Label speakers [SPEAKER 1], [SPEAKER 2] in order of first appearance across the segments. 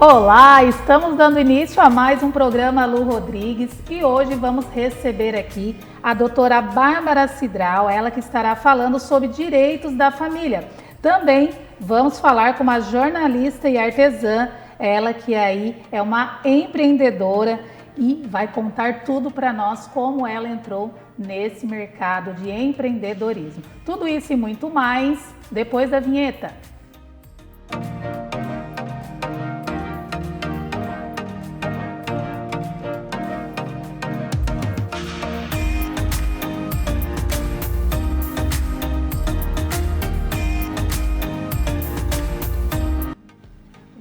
[SPEAKER 1] Olá, estamos dando início a mais um programa Lu Rodrigues e hoje vamos receber aqui a doutora Bárbara Cidral, ela que estará falando sobre direitos da família. Também vamos falar com uma jornalista e artesã, ela que aí é uma empreendedora e vai contar tudo para nós como ela entrou nesse mercado de empreendedorismo. Tudo isso e muito mais depois da vinheta.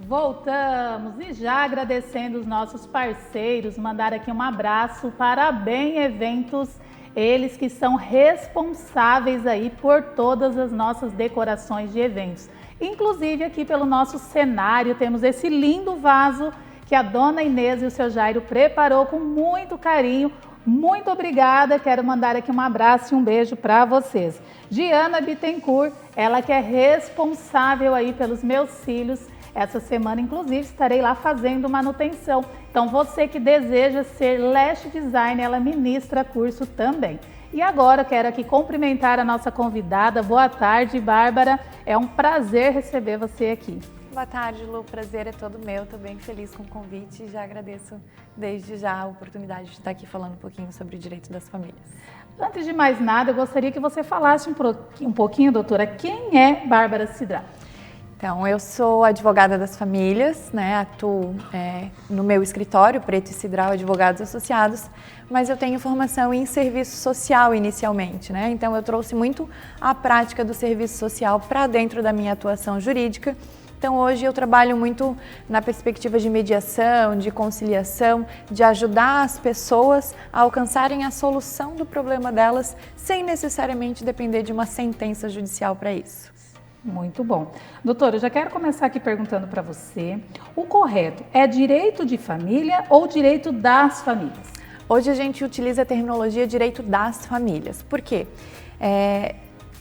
[SPEAKER 1] Voltamos e já agradecendo os nossos parceiros, mandar aqui um abraço para a Bem Eventos, eles que são responsáveis aí por todas as nossas decorações de eventos. Inclusive aqui pelo nosso cenário temos esse lindo vaso que a dona Inês e o seu Jairo preparou com muito carinho. Muito obrigada, quero mandar aqui um abraço e um beijo para vocês. Diana Bittencourt, ela que é responsável aí pelos meus cílios. Essa semana, inclusive, estarei lá fazendo manutenção. Então, você que deseja ser lash designer, ela ministra curso também. E agora, quero aqui cumprimentar a nossa convidada. Boa tarde, Bárbara. É um prazer receber você aqui.
[SPEAKER 2] Boa tarde, Lu. O prazer é todo meu. Estou bem feliz com o convite e já agradeço desde já a oportunidade de estar aqui falando um pouquinho sobre o direito das famílias.
[SPEAKER 1] Antes de mais nada, eu gostaria que você falasse um pouquinho, doutora, quem é Bárbara Cidral?
[SPEAKER 2] Então, eu sou advogada das famílias, né? Atuo no meu escritório, Preto e Cidral Advogados Associados, mas eu tenho formação em serviço social inicialmente, né? Então, eu trouxe muito a prática do serviço social para dentro da minha atuação jurídica. Então, hoje eu trabalho muito na perspectiva de mediação, de conciliação, de ajudar as pessoas a alcançarem a solução do problema delas sem necessariamente depender de uma sentença judicial para isso.
[SPEAKER 1] Muito bom. Doutora, eu já quero começar aqui perguntando para você, o correto é direito de família ou direito das famílias?
[SPEAKER 2] Hoje a gente utiliza a terminologia direito das famílias. Por quê?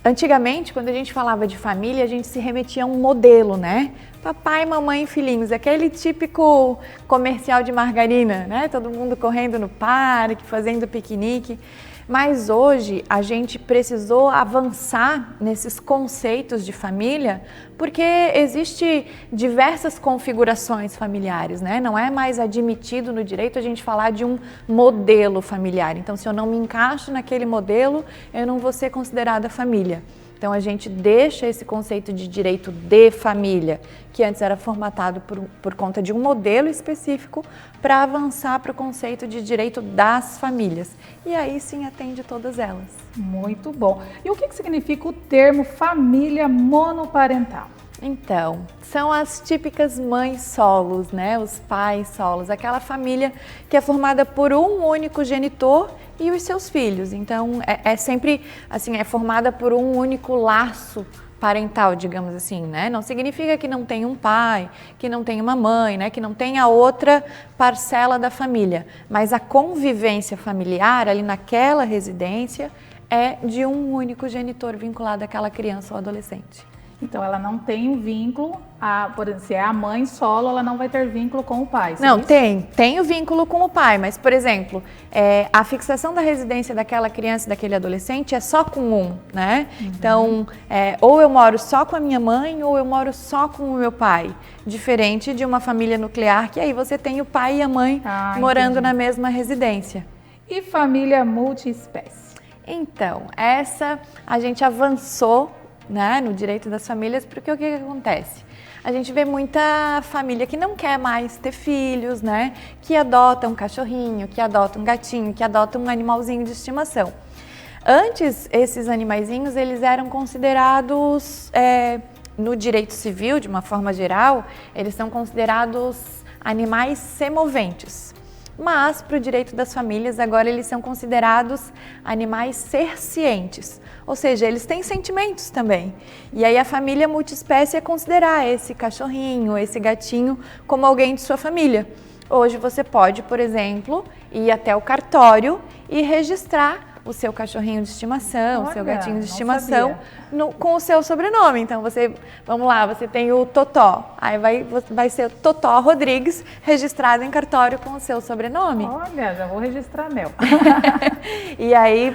[SPEAKER 2] Antigamente, quando a gente falava de família, a gente se remetia a um modelo, né? Papai, mamãe e filhinhos, aquele típico comercial de margarina, né? Todo mundo correndo no parque, fazendo piquenique. Mas hoje a gente precisou avançar nesses conceitos de família porque existe diversas configurações familiares, né? Não é mais admitido no direito a gente falar de um modelo familiar. Então, se eu não me encaixo naquele modelo, eu não vou ser considerada família. Então, a gente deixa esse conceito de direito de família, que antes era formatado por conta de um modelo específico, para avançar para o conceito de direito das famílias. E aí sim atende todas elas.
[SPEAKER 1] Muito bom. E o que significa o termo família monoparental?
[SPEAKER 2] Então, são as típicas mães solos, né? Os pais solos, aquela família que é formada por um único genitor e os seus filhos. Então, é sempre assim, é formada por um único laço parental, digamos assim, né? Não significa que não tem um pai, que não tem uma mãe, né? Que não tenha outra parcela da família, mas a convivência familiar ali naquela residência é de um único genitor vinculado àquela criança ou adolescente.
[SPEAKER 1] Então, ela não tem um vínculo, por exemplo, se é a mãe solo, ela não vai ter vínculo com o pai.
[SPEAKER 2] Não, tem o vínculo com o pai, mas, por exemplo, a fixação da residência daquela criança e daquele adolescente é só com um, né? Uhum. Então, ou eu moro só com a minha mãe ou eu moro só com o meu pai. Diferente de uma família nuclear, que aí você tem o pai e a mãe morando na mesma residência.
[SPEAKER 1] E família multiespécie?
[SPEAKER 2] Então, essa a gente avançou, né, no direito das famílias, porque o que acontece? A gente vê muita família que não quer mais ter filhos, né, que adota um cachorrinho, que adota um gatinho, que adota um animalzinho de estimação. Antes, esses animaizinhos, eles eram considerados, no direito civil, de uma forma geral, eles são considerados animais semoventes. Mas, para o direito das famílias, agora eles são considerados animais serscientes, ou seja, eles têm sentimentos também. E aí a família multiespécie é considerar esse cachorrinho, esse gatinho como alguém de sua família. Hoje você pode, por exemplo, ir até o cartório e registrar o seu cachorrinho de estimação, o seu
[SPEAKER 1] Olha,
[SPEAKER 2] gatinho de
[SPEAKER 1] não
[SPEAKER 2] estimação com o seu sobrenome. Então vamos lá, você tem o Totó, aí vai ser o Totó Rodrigues registrado em cartório com o seu sobrenome.
[SPEAKER 1] Olha, já vou registrar meu.
[SPEAKER 2] E aí,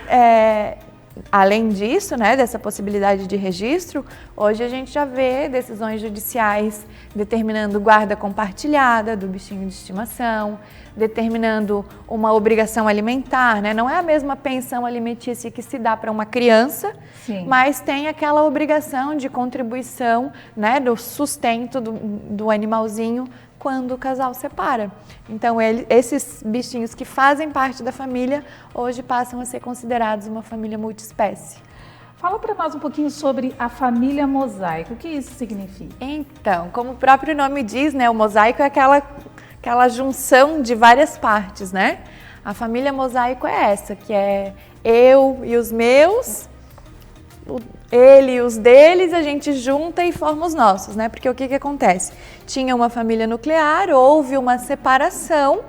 [SPEAKER 2] além disso, né, dessa possibilidade de registro, hoje a gente já vê decisões judiciais determinando guarda compartilhada do bichinho de estimação, determinando uma obrigação alimentar, né? Não é a mesma pensão alimentícia que se dá para uma criança,
[SPEAKER 1] Sim.
[SPEAKER 2] mas tem aquela obrigação de contribuição, né, do sustento do animalzinho quando o casal separa. Então, esses bichinhos que fazem parte da família, hoje passam a ser considerados uma família multiespécie.
[SPEAKER 1] Fala para nós um pouquinho sobre a família mosaico. O que isso significa?
[SPEAKER 2] Então, como o próprio nome diz, né, o mosaico é aquela junção de várias partes, né? A família mosaico é essa, que é eu e os meus, ele e os deles, a gente junta e forma os nossos, né? Porque o que acontece? Tinha uma família nuclear, houve uma separação,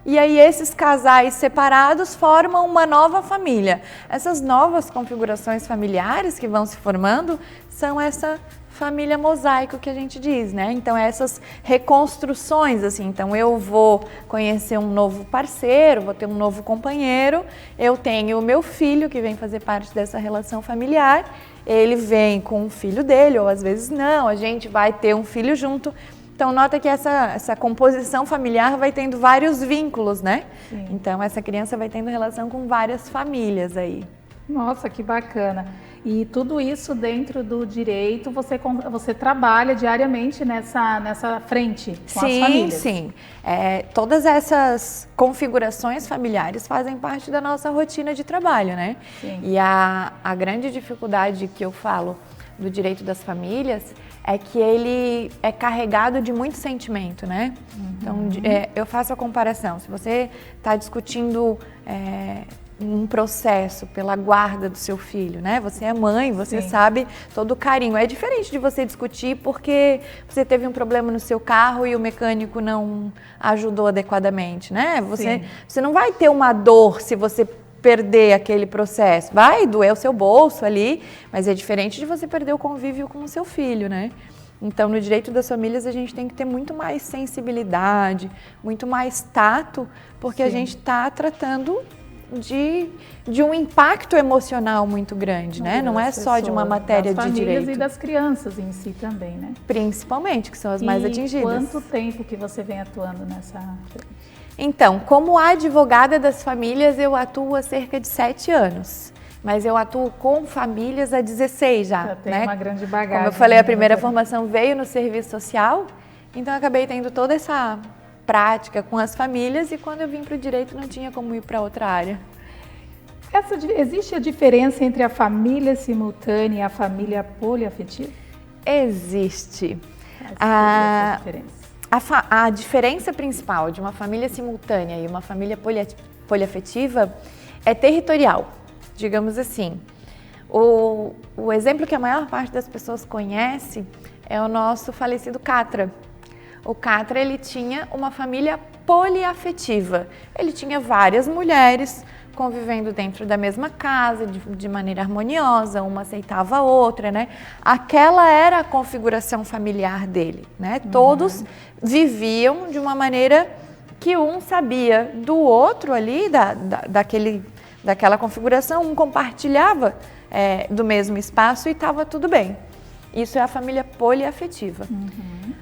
[SPEAKER 2] e aí esses casais separados formam uma nova família. Essas novas configurações familiares que vão se formando são essa família mosaico que a gente diz, né? Então essas reconstruções, assim, então eu vou conhecer um novo parceiro, vou ter um novo companheiro, eu tenho o meu filho que vem fazer parte dessa relação familiar, ele vem com o filho dele, ou às vezes não, a gente vai ter um filho junto. Então, nota que essa composição familiar vai tendo vários vínculos, né?
[SPEAKER 1] Sim.
[SPEAKER 2] Então, essa criança vai tendo relação com várias famílias aí.
[SPEAKER 1] Nossa, que bacana. E tudo isso dentro do direito, você trabalha diariamente nessa frente com as famílias?
[SPEAKER 2] Sim. Todas essas configurações familiares fazem parte da nossa rotina de trabalho, né?
[SPEAKER 1] Sim.
[SPEAKER 2] E a grande dificuldade que eu falo do direito das famílias é que ele é carregado de muito sentimento, né? Então, eu faço a comparação. Se você está discutindo um processo pela guarda do seu filho, né? Você é mãe, você
[SPEAKER 1] Sim.
[SPEAKER 2] sabe todo o carinho. É diferente de você discutir porque você teve um problema no seu carro e o mecânico não ajudou adequadamente, né? Você não vai ter uma dor se você perder aquele processo. Vai doer o seu bolso ali, mas é diferente de você perder o convívio com o seu filho, né? Então, no direito das famílias, a gente tem que ter muito mais sensibilidade, muito mais tato, porque
[SPEAKER 1] Sim.
[SPEAKER 2] a gente está tratando de um impacto emocional muito grande, né? Não é só de uma matéria de direito.
[SPEAKER 1] Das famílias e das crianças em si também, né?
[SPEAKER 2] Principalmente, que são as mais atingidas.
[SPEAKER 1] Quanto tempo que você vem atuando nessa frente?
[SPEAKER 2] Então, como advogada das famílias, eu atuo há cerca de 7 anos. Mas eu atuo com famílias há 16 já,
[SPEAKER 1] tem
[SPEAKER 2] né?
[SPEAKER 1] uma grande bagagem.
[SPEAKER 2] Como eu falei, a primeira formação veio no serviço social, então eu acabei tendo toda essa prática com as famílias e quando eu vim para o direito não tinha como ir para outra área.
[SPEAKER 1] Existe a diferença entre a família simultânea e a família poliafetiva?
[SPEAKER 2] Existe.
[SPEAKER 1] Essa diferença.
[SPEAKER 2] A diferença principal de uma família simultânea e uma família poliafetiva é territorial, digamos assim. O exemplo que a maior parte das pessoas conhece é o nosso falecido Catra. O Catra, ele tinha uma família poliafetiva. Ele tinha várias mulheres convivendo dentro da mesma casa, de maneira harmoniosa, uma aceitava a outra, né? Aquela era a configuração familiar dele, né? Todos viviam de uma maneira que um sabia do outro ali, daquela configuração, um compartilhava do mesmo espaço e estava tudo bem. Isso é a família poliafetiva.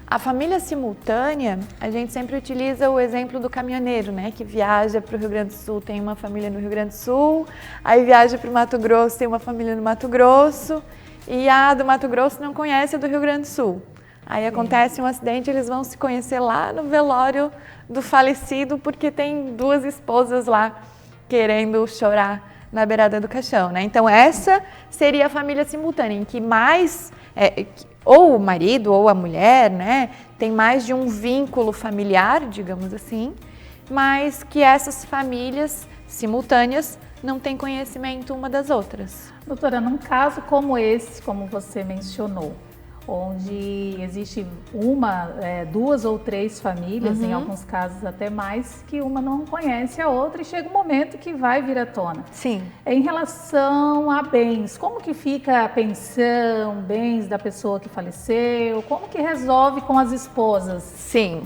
[SPEAKER 2] A família simultânea, a gente sempre utiliza o exemplo do caminhoneiro, né? Que viaja para o Rio Grande do Sul, tem uma família no Rio Grande do Sul, aí viaja para o Mato Grosso, tem uma família no Mato Grosso, e a do Mato Grosso não conhece a do Rio Grande do Sul. Aí acontece um acidente, eles vão se conhecer lá no velório do falecido, porque tem 2 esposas lá querendo chorar na beirada do caixão, né? Então essa seria a família simultânea, em que mais ou o marido ou a mulher, né, tem mais de um vínculo familiar, digamos assim, mas que essas famílias simultâneas não têm conhecimento uma das outras.
[SPEAKER 1] Doutora, num caso como esse, como você mencionou, onde existe duas ou três famílias, em alguns casos até mais, que uma não conhece a outra e chega um momento que vai vir à tona.
[SPEAKER 2] Sim.
[SPEAKER 1] Em relação a bens, como que fica a pensão, bens da pessoa que faleceu, como que resolve com as esposas?
[SPEAKER 2] Sim,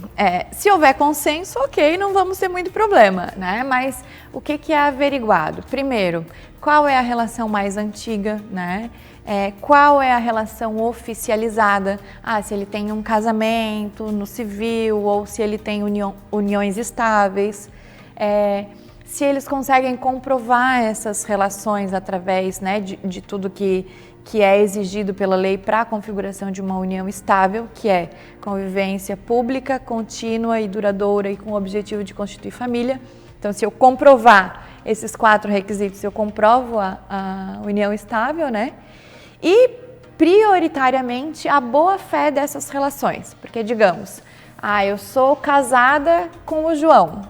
[SPEAKER 2] se houver consenso, ok, não vamos ter muito problema, né? Mas o que é averiguado? Primeiro, qual é a relação mais antiga, né? Qual é a relação oficializada? Se ele tem um casamento no civil ou se ele tem uniões estáveis. Se eles conseguem comprovar essas relações através, né, de tudo que é exigido pela lei para a configuração de uma união estável, que é convivência pública, contínua e duradoura e com o objetivo de constituir família. Então, se eu comprovar esses 4 requisitos, eu comprovo a união estável, né? E, prioritariamente, a boa-fé dessas relações. Porque, digamos, eu sou casada com o João,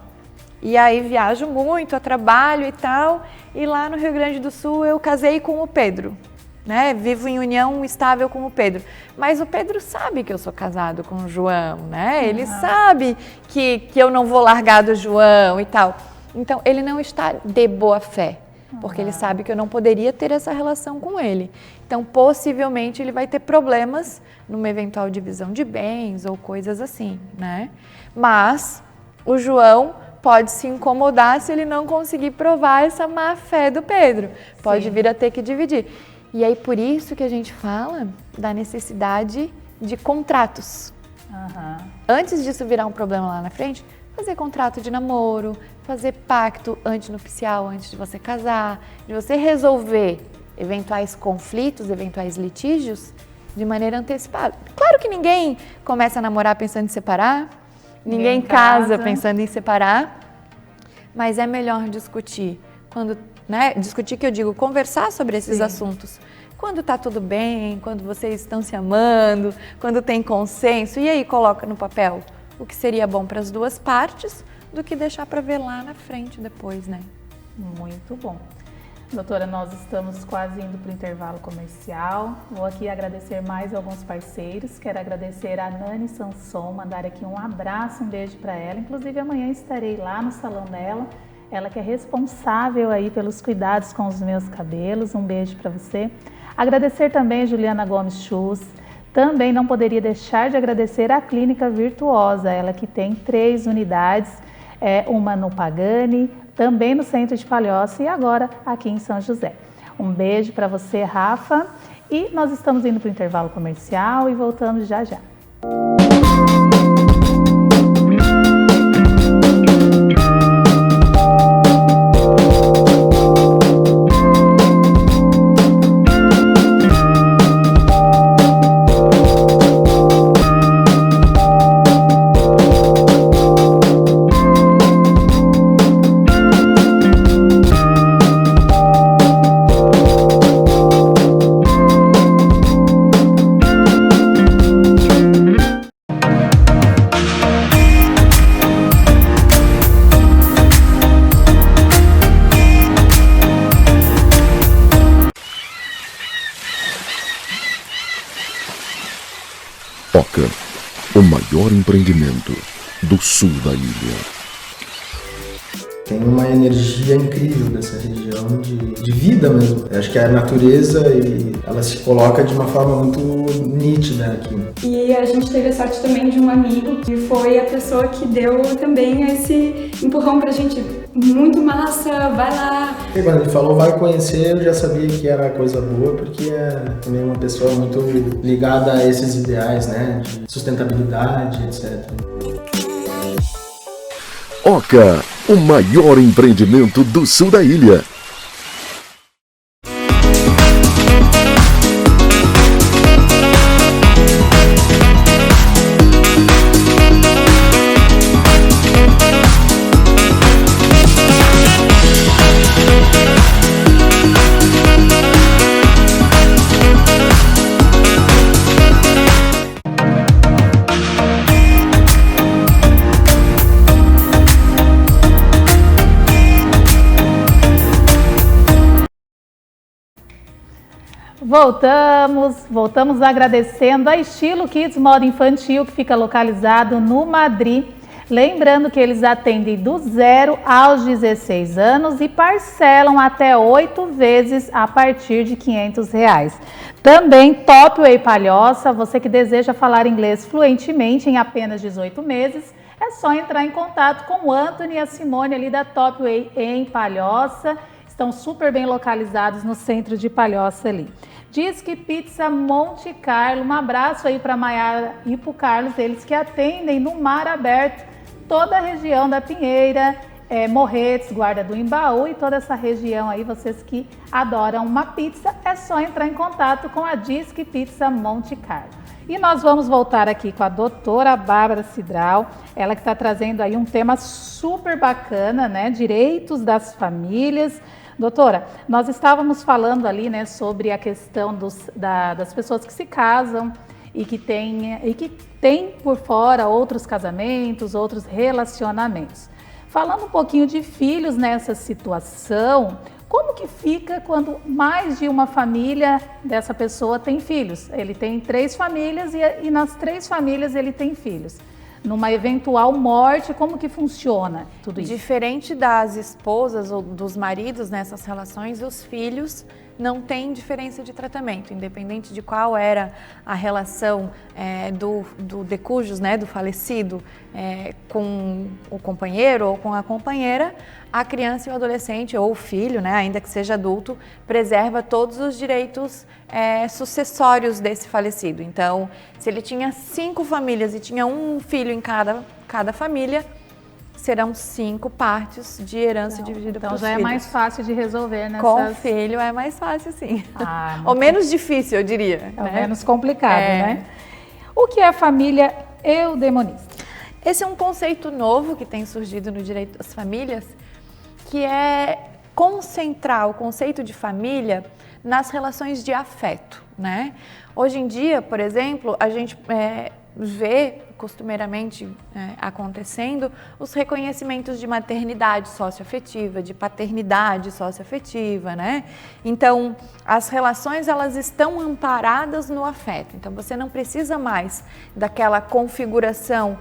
[SPEAKER 2] e aí viajo muito, a trabalho e tal, e lá no Rio Grande do Sul eu casei com o Pedro, né? Vivo em união estável com o Pedro. Mas o Pedro sabe que eu sou casado com o João, né? Ele sabe que eu não vou largar do João e tal. Então, ele não está de boa-fé, porque ele sabe que eu não poderia ter essa relação com ele. Então, possivelmente, ele vai ter problemas numa eventual divisão de bens ou coisas assim, né? Mas o João pode se incomodar se ele não conseguir provar essa má-fé do Pedro. Pode vir a ter que dividir. E aí, por isso que a gente fala da necessidade de contratos. Antes disso virar um problema lá na frente, fazer contrato de namoro, fazer pacto antinupcial antes de você casar, de você resolver eventuais conflitos, eventuais litígios de maneira antecipada. Claro que ninguém começa a namorar pensando em separar, ninguém casa pensando em separar, mas é melhor discutir quando, né, discutir que eu digo, conversar sobre esses assuntos. Quando tá tudo bem, quando vocês estão se amando, quando tem consenso, e aí coloca no papel o que seria bom para as duas partes, do que deixar para ver lá na frente depois, né?
[SPEAKER 1] Muito bom. Doutora, nós estamos quase indo para o intervalo comercial. Vou aqui agradecer mais alguns parceiros. Quero agradecer a Nani Sanson, mandar aqui um abraço, um beijo para ela. Inclusive, amanhã estarei lá no salão dela. Ela que é responsável aí pelos cuidados com os meus cabelos. Um beijo para você. Agradecer também a Juliana Gomes Chus. Também não poderia deixar de agradecer a Clínica Virtuosa, ela que tem 3 unidades, uma no Pagani, também no centro de Palhoça e agora aqui em São José. Um beijo para você, Rafa, e nós estamos indo para o intervalo comercial e voltamos já já.
[SPEAKER 3] Oca, o maior empreendimento do sul da ilha.
[SPEAKER 4] Tem uma energia incrível dessa região de vida mesmo. Eu acho que a natureza ela se coloca de uma forma muito nítida aqui.
[SPEAKER 5] E a gente teve a sorte também de um amigo que foi a pessoa que deu também esse empurrão pra gente. Muito massa, vai lá.
[SPEAKER 4] E quando ele falou vai conhecer, eu já sabia que era coisa boa, porque é também uma pessoa muito ligada a esses ideais, né? De sustentabilidade, etc.
[SPEAKER 3] Oca, o maior empreendimento do sul da ilha.
[SPEAKER 1] Voltamos agradecendo a Estilo Kids Moda Infantil, que fica localizado no Madrid. Lembrando que eles atendem do 0 aos 16 anos e parcelam até 8 vezes a partir de R$500. Também Top Way Palhoça, você que deseja falar inglês fluentemente em apenas 18 meses, é só entrar em contato com o Anthony e a Simone ali da Top Way em Palhoça. Estão super bem localizados no centro de Palhoça ali. Disque Pizza Monte Carlo, um abraço aí para a Maiara e para o Carlos, eles que atendem no mar aberto, toda a região da Pinheira, Morretes, Guarda do Embaú e toda essa região aí, vocês que adoram uma pizza, é só entrar em contato com a Disque Pizza Monte Carlo. E nós vamos voltar aqui com a doutora Bárbara Cidral, ela que está trazendo aí um tema super bacana, né? Direitos das famílias. Doutora, nós estávamos falando ali, né, sobre a questão das pessoas que se casam e que tem por fora outros casamentos, outros relacionamentos. Falando um pouquinho de filhos nessa situação, como que fica quando mais de uma família dessa pessoa tem filhos? Ele tem 3 famílias e nas 3 famílias ele tem filhos. Numa eventual morte, como que funciona tudo isso?
[SPEAKER 2] Diferente das esposas ou dos maridos nessas relações, os filhos não têm diferença de tratamento, independente de qual era a relação do decujus, né, do falecido, com o companheiro ou com a companheira, a criança e o adolescente ou o filho, né, ainda que seja adulto, preserva todos os direitos sucessórios desse falecido. Então, se ele tinha 5 famílias e tinha um filho em cada família, serão 5 partes de herança dividida
[SPEAKER 1] então
[SPEAKER 2] pelos
[SPEAKER 1] já
[SPEAKER 2] filhos.
[SPEAKER 1] É mais fácil de resolver nessas...
[SPEAKER 2] Com filho é mais fácil, sim.
[SPEAKER 1] Ou
[SPEAKER 2] menos difícil, eu diria.
[SPEAKER 1] Ou menos complicado, né? O que é família eudemonista?
[SPEAKER 2] Esse é um conceito novo que tem surgido no direito das famílias, que é concentrar o conceito de família nas relações de afeto, né? Hoje em dia, por exemplo, a gente vê costumeiramente acontecendo os reconhecimentos de maternidade socioafetiva, de paternidade socioafetiva, né? Então, as relações elas estão amparadas no afeto. Então, você não precisa mais daquela configuração,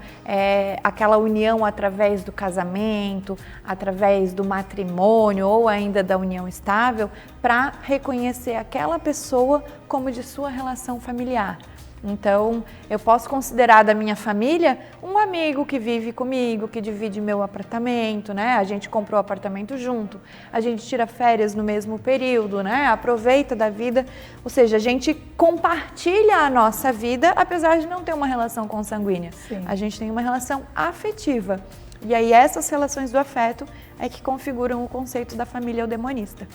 [SPEAKER 2] aquela união através do casamento, através do matrimônio ou ainda da união estável, para reconhecer aquela pessoa como de sua relação familiar. Então, eu posso considerar da minha família um amigo que vive comigo, que divide meu apartamento, né? A gente comprou o apartamento junto, a gente tira férias no mesmo período, né? Aproveita da vida, ou seja, a gente compartilha a nossa vida, apesar de não ter uma relação consanguínea.
[SPEAKER 1] Sim.
[SPEAKER 2] A gente tem uma relação afetiva. E aí essas relações do afeto é que configuram o conceito da família eudemonista.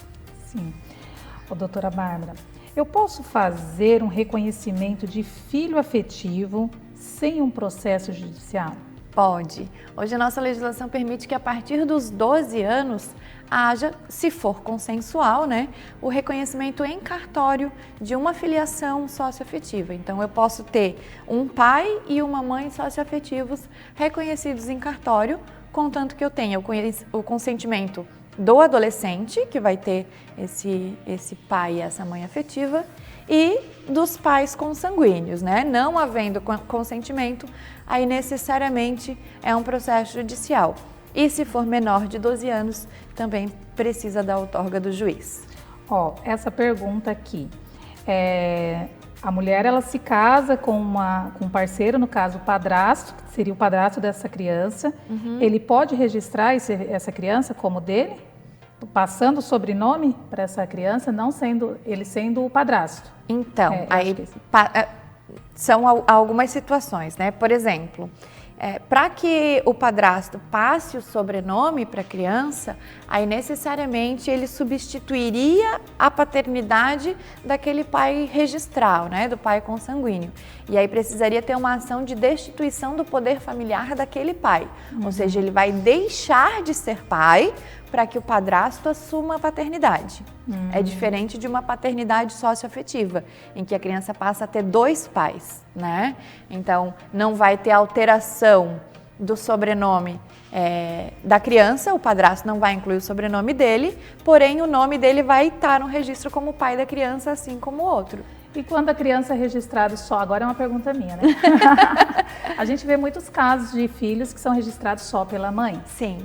[SPEAKER 1] Sim. Doutora Bárbara, eu posso fazer um reconhecimento de filho afetivo sem um processo judicial?
[SPEAKER 2] Pode. Hoje a nossa legislação permite que a partir dos 12 anos haja, se for consensual, né, o reconhecimento em cartório de uma filiação socioafetiva. Então eu posso ter um pai e uma mãe socioafetivos reconhecidos em cartório, contanto que eu tenha o consentimento do adolescente, que vai ter esse pai e essa mãe afetiva, e dos pais consanguíneos, né? Não havendo consentimento, aí necessariamente é um processo judicial. E se for menor de 12 anos, também precisa da outorga do juiz.
[SPEAKER 1] Essa pergunta aqui, a mulher ela se casa com um parceiro, no caso o padrasto, que seria o padrasto dessa criança. Ele pode registrar essa criança como dele, passando o sobrenome para essa criança, não sendo ele sendo o padrasto.
[SPEAKER 2] Então, são algumas situações, né? Por exemplo, para que o padrasto passe o sobrenome para a criança, aí necessariamente ele substituiria a paternidade daquele pai registral, né, do pai consanguíneo. E aí precisaria ter uma ação de destituição do poder familiar daquele pai. Ou seja, ele vai deixar de ser pai para que o padrasto assuma a paternidade. É diferente de uma paternidade socioafetiva, em que a criança passa a ter 2 pais, né? Então, não vai ter alteração do sobrenome da criança, o padrasto não vai incluir o sobrenome dele, porém o nome dele vai estar no registro como pai da criança, assim como o outro.
[SPEAKER 1] E quando a criança é registrada só, agora é uma pergunta minha, né? A gente vê muitos casos de filhos que são registrados só pela mãe.
[SPEAKER 2] Sim.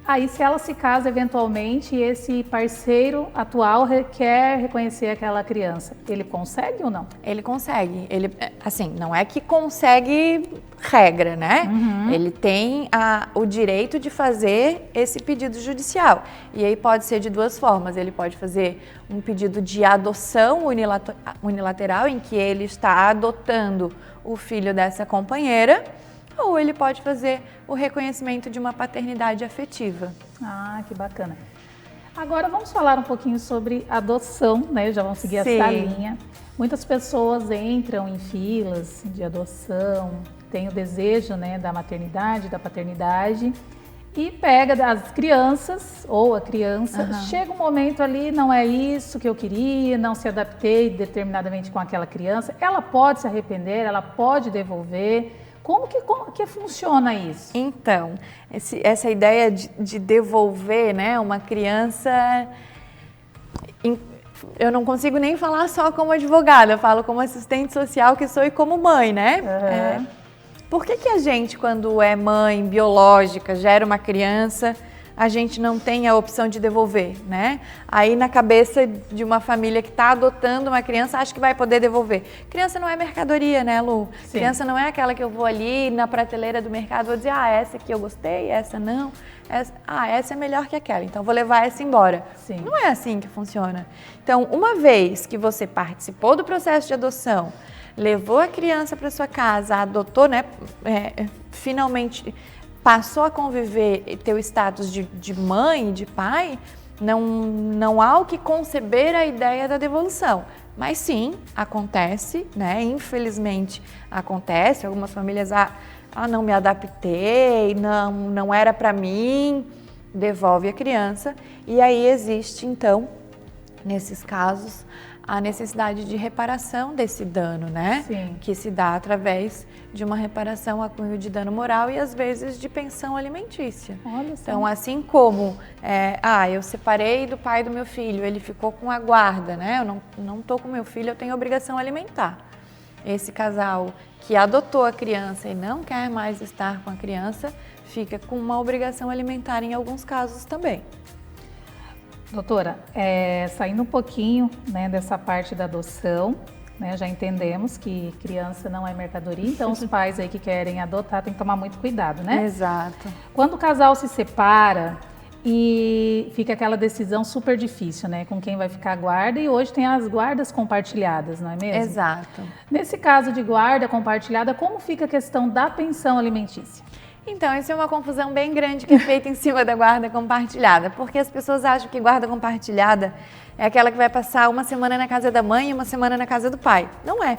[SPEAKER 1] Aí, se ela se casa eventualmente e esse parceiro atual quer reconhecer aquela criança, ele consegue ou não?
[SPEAKER 2] Ele consegue. Ele, assim, não é que consegue regra, né? Ele tem o direito de fazer esse pedido judicial. E aí pode ser de duas formas. Ele pode fazer um pedido de adoção unilateral, em que ele está adotando o filho dessa companheira, ou ele pode fazer o reconhecimento de uma paternidade afetiva.
[SPEAKER 1] Ah, que bacana. Agora vamos falar um pouquinho sobre adoção, né? Já vamos seguir
[SPEAKER 2] Sim.
[SPEAKER 1] essa linha. Muitas pessoas entram em filas de adoção, têm o desejo, né, da maternidade, da paternidade, e pega das crianças ou a criança. Chega um momento ali, não é isso que eu queria, não se adaptei determinadamente com aquela criança. Ela pode se arrepender, ela pode devolver. Como que funciona isso?
[SPEAKER 2] Então, essa ideia de devolver, né, uma criança, eu não consigo nem falar só como advogada, eu falo como assistente social que sou e como mãe, né? Por que a gente, quando é mãe biológica, gera uma criança, a gente não tem a opção de devolver, né? Aí na cabeça de uma família que está adotando uma criança, acha que vai poder devolver. Criança não é mercadoria, né, Lu?
[SPEAKER 1] Sim.
[SPEAKER 2] Criança não é aquela que eu vou ali na prateleira do mercado e vou dizer, essa aqui eu gostei, essa não. Essa é melhor que aquela, então vou levar essa embora.
[SPEAKER 1] Sim.
[SPEAKER 2] Não é assim que funciona. Então, uma vez que você participou do processo de adoção, levou a criança para sua casa, adotou, né, finalmente passou a conviver e ter o status de mãe, de pai, não há o que conceber a ideia da devolução. Mas sim, acontece, né? Infelizmente acontece. Algumas famílias, não me adaptei, não era para mim, devolve a criança. E aí existe, então, nesses casos, a necessidade de reparação desse dano, né?
[SPEAKER 1] Sim.
[SPEAKER 2] Que se dá através de uma reparação a cunho de dano moral e às vezes de pensão alimentícia.
[SPEAKER 1] Olha só.
[SPEAKER 2] Então, assim como, eu separei do pai do meu filho, ele ficou com a guarda, né? Eu não tô com meu filho, eu tenho obrigação alimentar. Esse casal que adotou a criança e não quer mais estar com a criança, fica com uma obrigação alimentar em alguns casos também.
[SPEAKER 1] Doutora, saindo um pouquinho, né, dessa parte da adoção, né, já entendemos que criança não é mercadoria, então os pais aí que querem adotar têm que tomar muito cuidado, né?
[SPEAKER 2] Exato.
[SPEAKER 1] Quando o casal se separa e fica aquela decisão super difícil, né, com quem vai ficar a guarda, e hoje tem as guardas compartilhadas, não é mesmo?
[SPEAKER 2] Exato.
[SPEAKER 1] Nesse caso de guarda compartilhada, como fica a questão da pensão alimentícia?
[SPEAKER 2] Então, isso é uma confusão bem grande que é feita em cima da guarda compartilhada, porque as pessoas acham que guarda compartilhada é aquela que vai passar uma semana na casa da mãe e uma semana na casa do pai. Não é.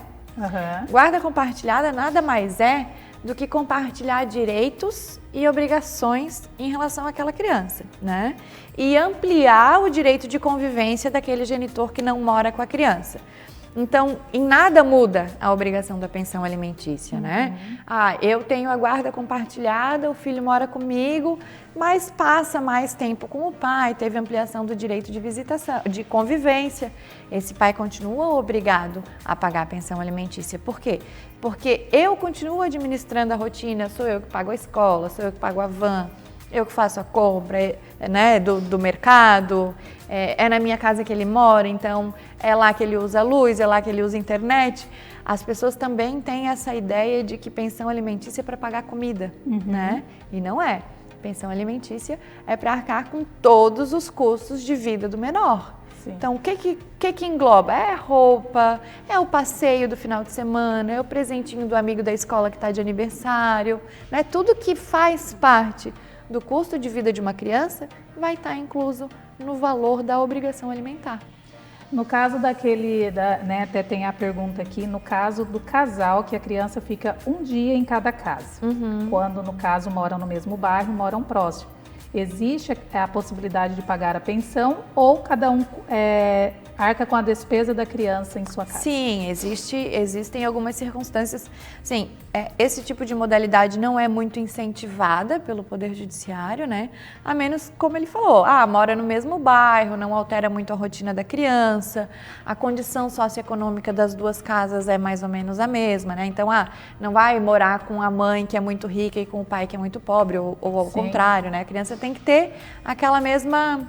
[SPEAKER 2] Guarda compartilhada nada mais é do que compartilhar direitos e obrigações em relação àquela criança, né? E ampliar o direito de convivência daquele genitor que não mora com a criança. Então, em nada muda a obrigação da pensão alimentícia, né? Eu tenho a guarda compartilhada, o filho mora comigo, mas passa mais tempo com o pai, teve ampliação do direito de visitação, de convivência. Esse pai continua obrigado a pagar a pensão alimentícia. Por quê? Porque eu continuo administrando a rotina, sou eu que pago a escola, sou eu que pago a van, eu que faço a compra, né, do mercado, é na minha casa que ele mora, então é lá que ele usa a luz, é lá que ele usa a internet. As pessoas também têm essa ideia de que pensão alimentícia é para pagar comida, né? E não é. Pensão alimentícia é para arcar com todos os custos de vida do menor. Sim. Então, o que engloba? É roupa, é o passeio do final de semana, é o presentinho do amigo da escola que está de aniversário, né? Tudo que faz parte do custo de vida de uma criança vai estar incluso no valor da obrigação alimentar.
[SPEAKER 1] No caso né, até tem a pergunta aqui, no caso do casal que a criança fica um dia em cada casa, quando no caso moram no mesmo bairro, moram próximo. Existe a possibilidade de pagar a pensão ou cada um arca com a despesa da criança em sua casa.
[SPEAKER 2] Sim, existem algumas circunstâncias. Sim, esse tipo de modalidade não é muito incentivada pelo Poder Judiciário, né? A menos, como ele falou, mora no mesmo bairro, não altera muito a rotina da criança, a condição socioeconômica das duas casas é mais ou menos a mesma, né? Então, não vai morar com a mãe que é muito rica e com o pai que é muito pobre, ou ao contrário, né? A criança tem que ter aquela mesma...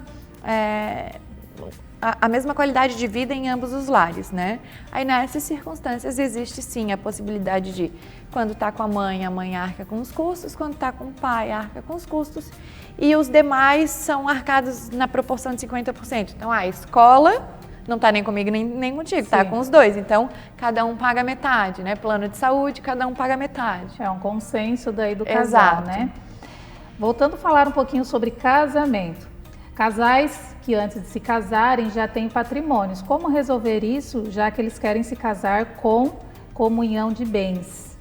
[SPEAKER 2] a mesma qualidade de vida em ambos os lares, né? Aí nessas circunstâncias existe sim a possibilidade de, quando está com a mãe arca com os custos, quando está com o pai, arca com os custos, e os demais são arcados na proporção de 50%. Então, a escola não está nem comigo nem contigo, está com os dois, então cada um paga metade, né? Plano de saúde, cada um paga metade.
[SPEAKER 1] É um consenso daí do casal, né? Voltando a falar um pouquinho sobre casamento. Casais que antes de se casarem já têm patrimônios. Como resolver isso, já que eles querem se casar com comunhão de bens?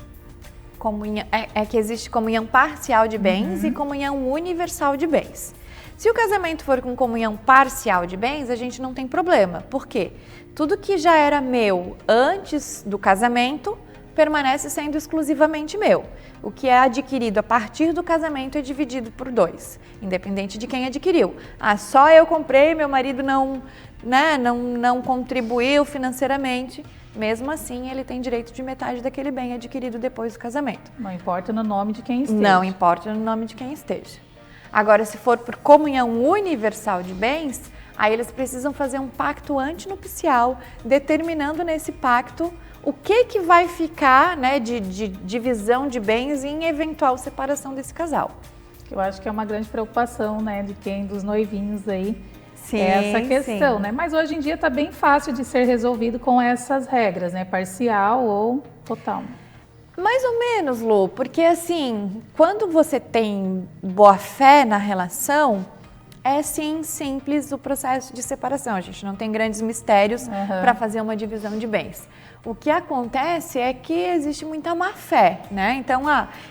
[SPEAKER 2] É que existe comunhão parcial de bens e comunhão universal de bens. Se o casamento for com comunhão parcial de bens, a gente não tem problema. Por quê? Tudo que já era meu antes do casamento permanece sendo exclusivamente meu. O que é adquirido a partir do casamento é dividido por 2, independente de quem adquiriu. Só eu comprei, meu marido não contribuiu financeiramente. Mesmo assim, ele tem direito de metade daquele bem adquirido depois do casamento.
[SPEAKER 1] Não importa no nome de quem esteja.
[SPEAKER 2] Não importa no nome de quem esteja. Agora, se for por comunhão universal de bens, aí eles precisam fazer um pacto antinupcial, determinando nesse pacto o que vai ficar, né, de divisão de bens em eventual separação desse casal.
[SPEAKER 1] Eu acho que é uma grande preocupação, né, dos noivinhos aí. Essa questão, né? Mas hoje em dia está bem fácil de ser resolvido com essas regras, né? Parcial ou total.
[SPEAKER 2] Mais ou menos, Lu, porque assim, quando você tem boa fé na relação, é sim simples o processo de separação. A gente não tem grandes mistérios para fazer uma divisão de bens. O que acontece é que existe muita má fé, né? Então,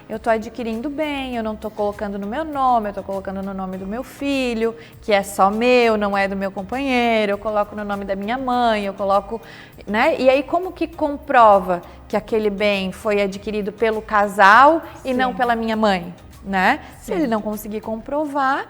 [SPEAKER 2] eu estou adquirindo bem, eu não estou colocando no meu nome, eu estou colocando no nome do meu filho, que é só meu, não é do meu companheiro, eu coloco no nome da minha mãe, eu coloco, né? E aí, como que comprova que aquele bem foi adquirido pelo casal e não pela minha mãe, né? Se ele não conseguir comprovar,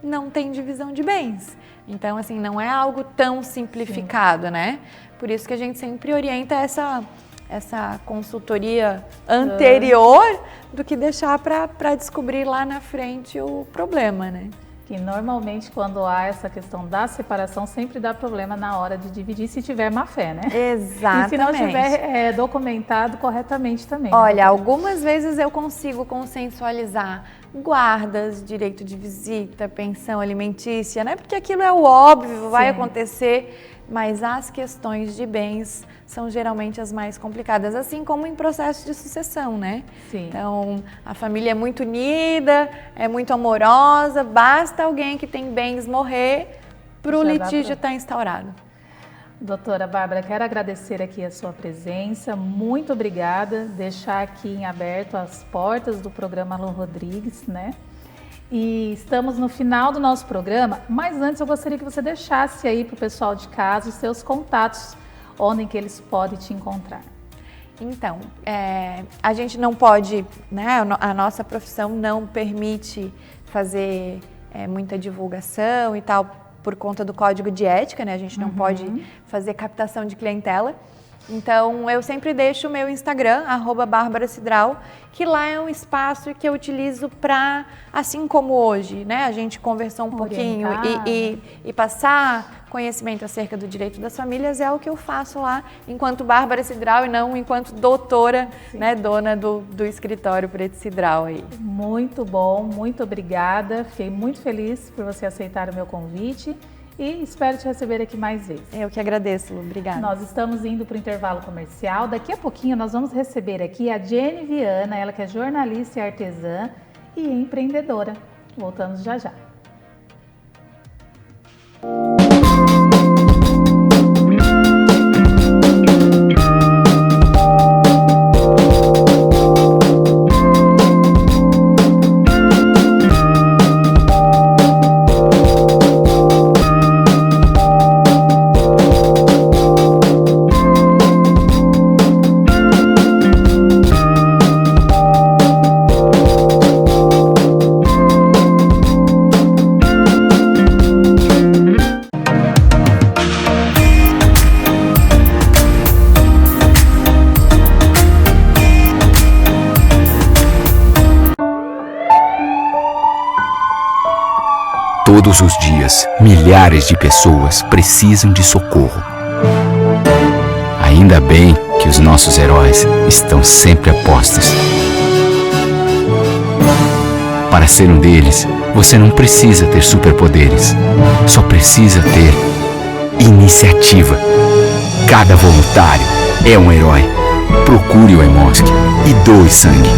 [SPEAKER 2] não tem divisão de bens. Então, assim, não é algo tão simplificado, né? Por isso que a gente sempre orienta essa consultoria anterior do que deixar para descobrir lá na frente o problema, né?
[SPEAKER 1] Que normalmente quando há essa questão da separação sempre dá problema na hora de dividir, se tiver má fé, né?
[SPEAKER 2] Exatamente.
[SPEAKER 1] E se não tiver documentado corretamente também.
[SPEAKER 2] Olha, algumas vezes eu consigo consensualizar guardas, direito de visita, pensão alimentícia, né? Porque aquilo é o óbvio, vai acontecer, mas as questões de bens são geralmente as mais complicadas, assim como em processo de sucessão, né?
[SPEAKER 1] Sim.
[SPEAKER 2] Então, a família é muito unida, é muito amorosa, basta alguém que tem bens morrer para o litígio estar instaurado.
[SPEAKER 1] Doutora Bárbara, quero agradecer aqui a sua presença, muito obrigada, deixar aqui em aberto as portas do programa Alô Rodrigues, né? E estamos no final do nosso programa, mas antes eu gostaria que você deixasse aí para o pessoal de casa os seus contatos, onde que eles podem te encontrar.
[SPEAKER 2] Então, a gente não pode, né, a nossa profissão não permite fazer muita divulgação e tal, por conta do código de ética, né? A gente não pode fazer captação de clientela. Então, eu sempre deixo o meu Instagram, @BárbaraCidral, que lá é um espaço que eu utilizo para, assim como hoje, né? A gente conversou um pouquinho e passar conhecimento acerca do direito das famílias é o que eu faço lá, enquanto Bárbara Cidral e não enquanto doutora, né? Dona do escritório Preto Cidral aí.
[SPEAKER 1] Muito bom, muito obrigada. Fiquei muito feliz por você aceitar o meu convite. E espero te receber aqui mais vezes.
[SPEAKER 2] Eu que agradeço, Lu. Obrigada.
[SPEAKER 1] Nós estamos indo para o intervalo comercial. Daqui a pouquinho nós vamos receber aqui a Jenny Viana, ela que é jornalista e artesã e empreendedora. Voltamos já já.
[SPEAKER 6] Todos os dias, milhares de pessoas precisam de socorro. Ainda bem que os nossos heróis estão sempre a postos. Para ser um deles, você não precisa ter superpoderes. Só precisa ter iniciativa. Cada voluntário é um herói. Procure o Hemosk e doe sangue.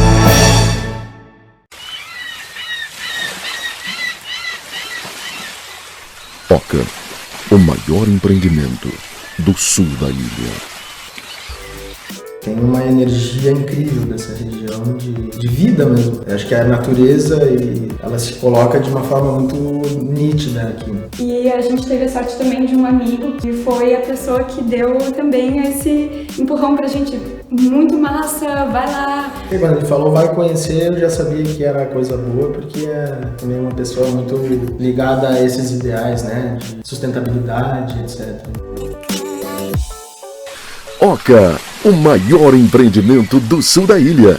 [SPEAKER 3] Oca, o maior empreendimento do sul da ilha.
[SPEAKER 4] Tem uma energia incrível dessa região de vida mesmo. Eu acho que a natureza ela se coloca de uma forma muito nítida aqui.
[SPEAKER 5] E a gente teve a sorte também de um amigo que foi a pessoa que deu também esse empurrão pra gente. Muito massa, vai lá.
[SPEAKER 4] E quando ele falou vai conhecer, eu já sabia que era coisa boa, porque é também uma pessoa muito ligada a esses ideais, né? De sustentabilidade, etc.
[SPEAKER 3] Oca, o maior empreendimento do sul da ilha.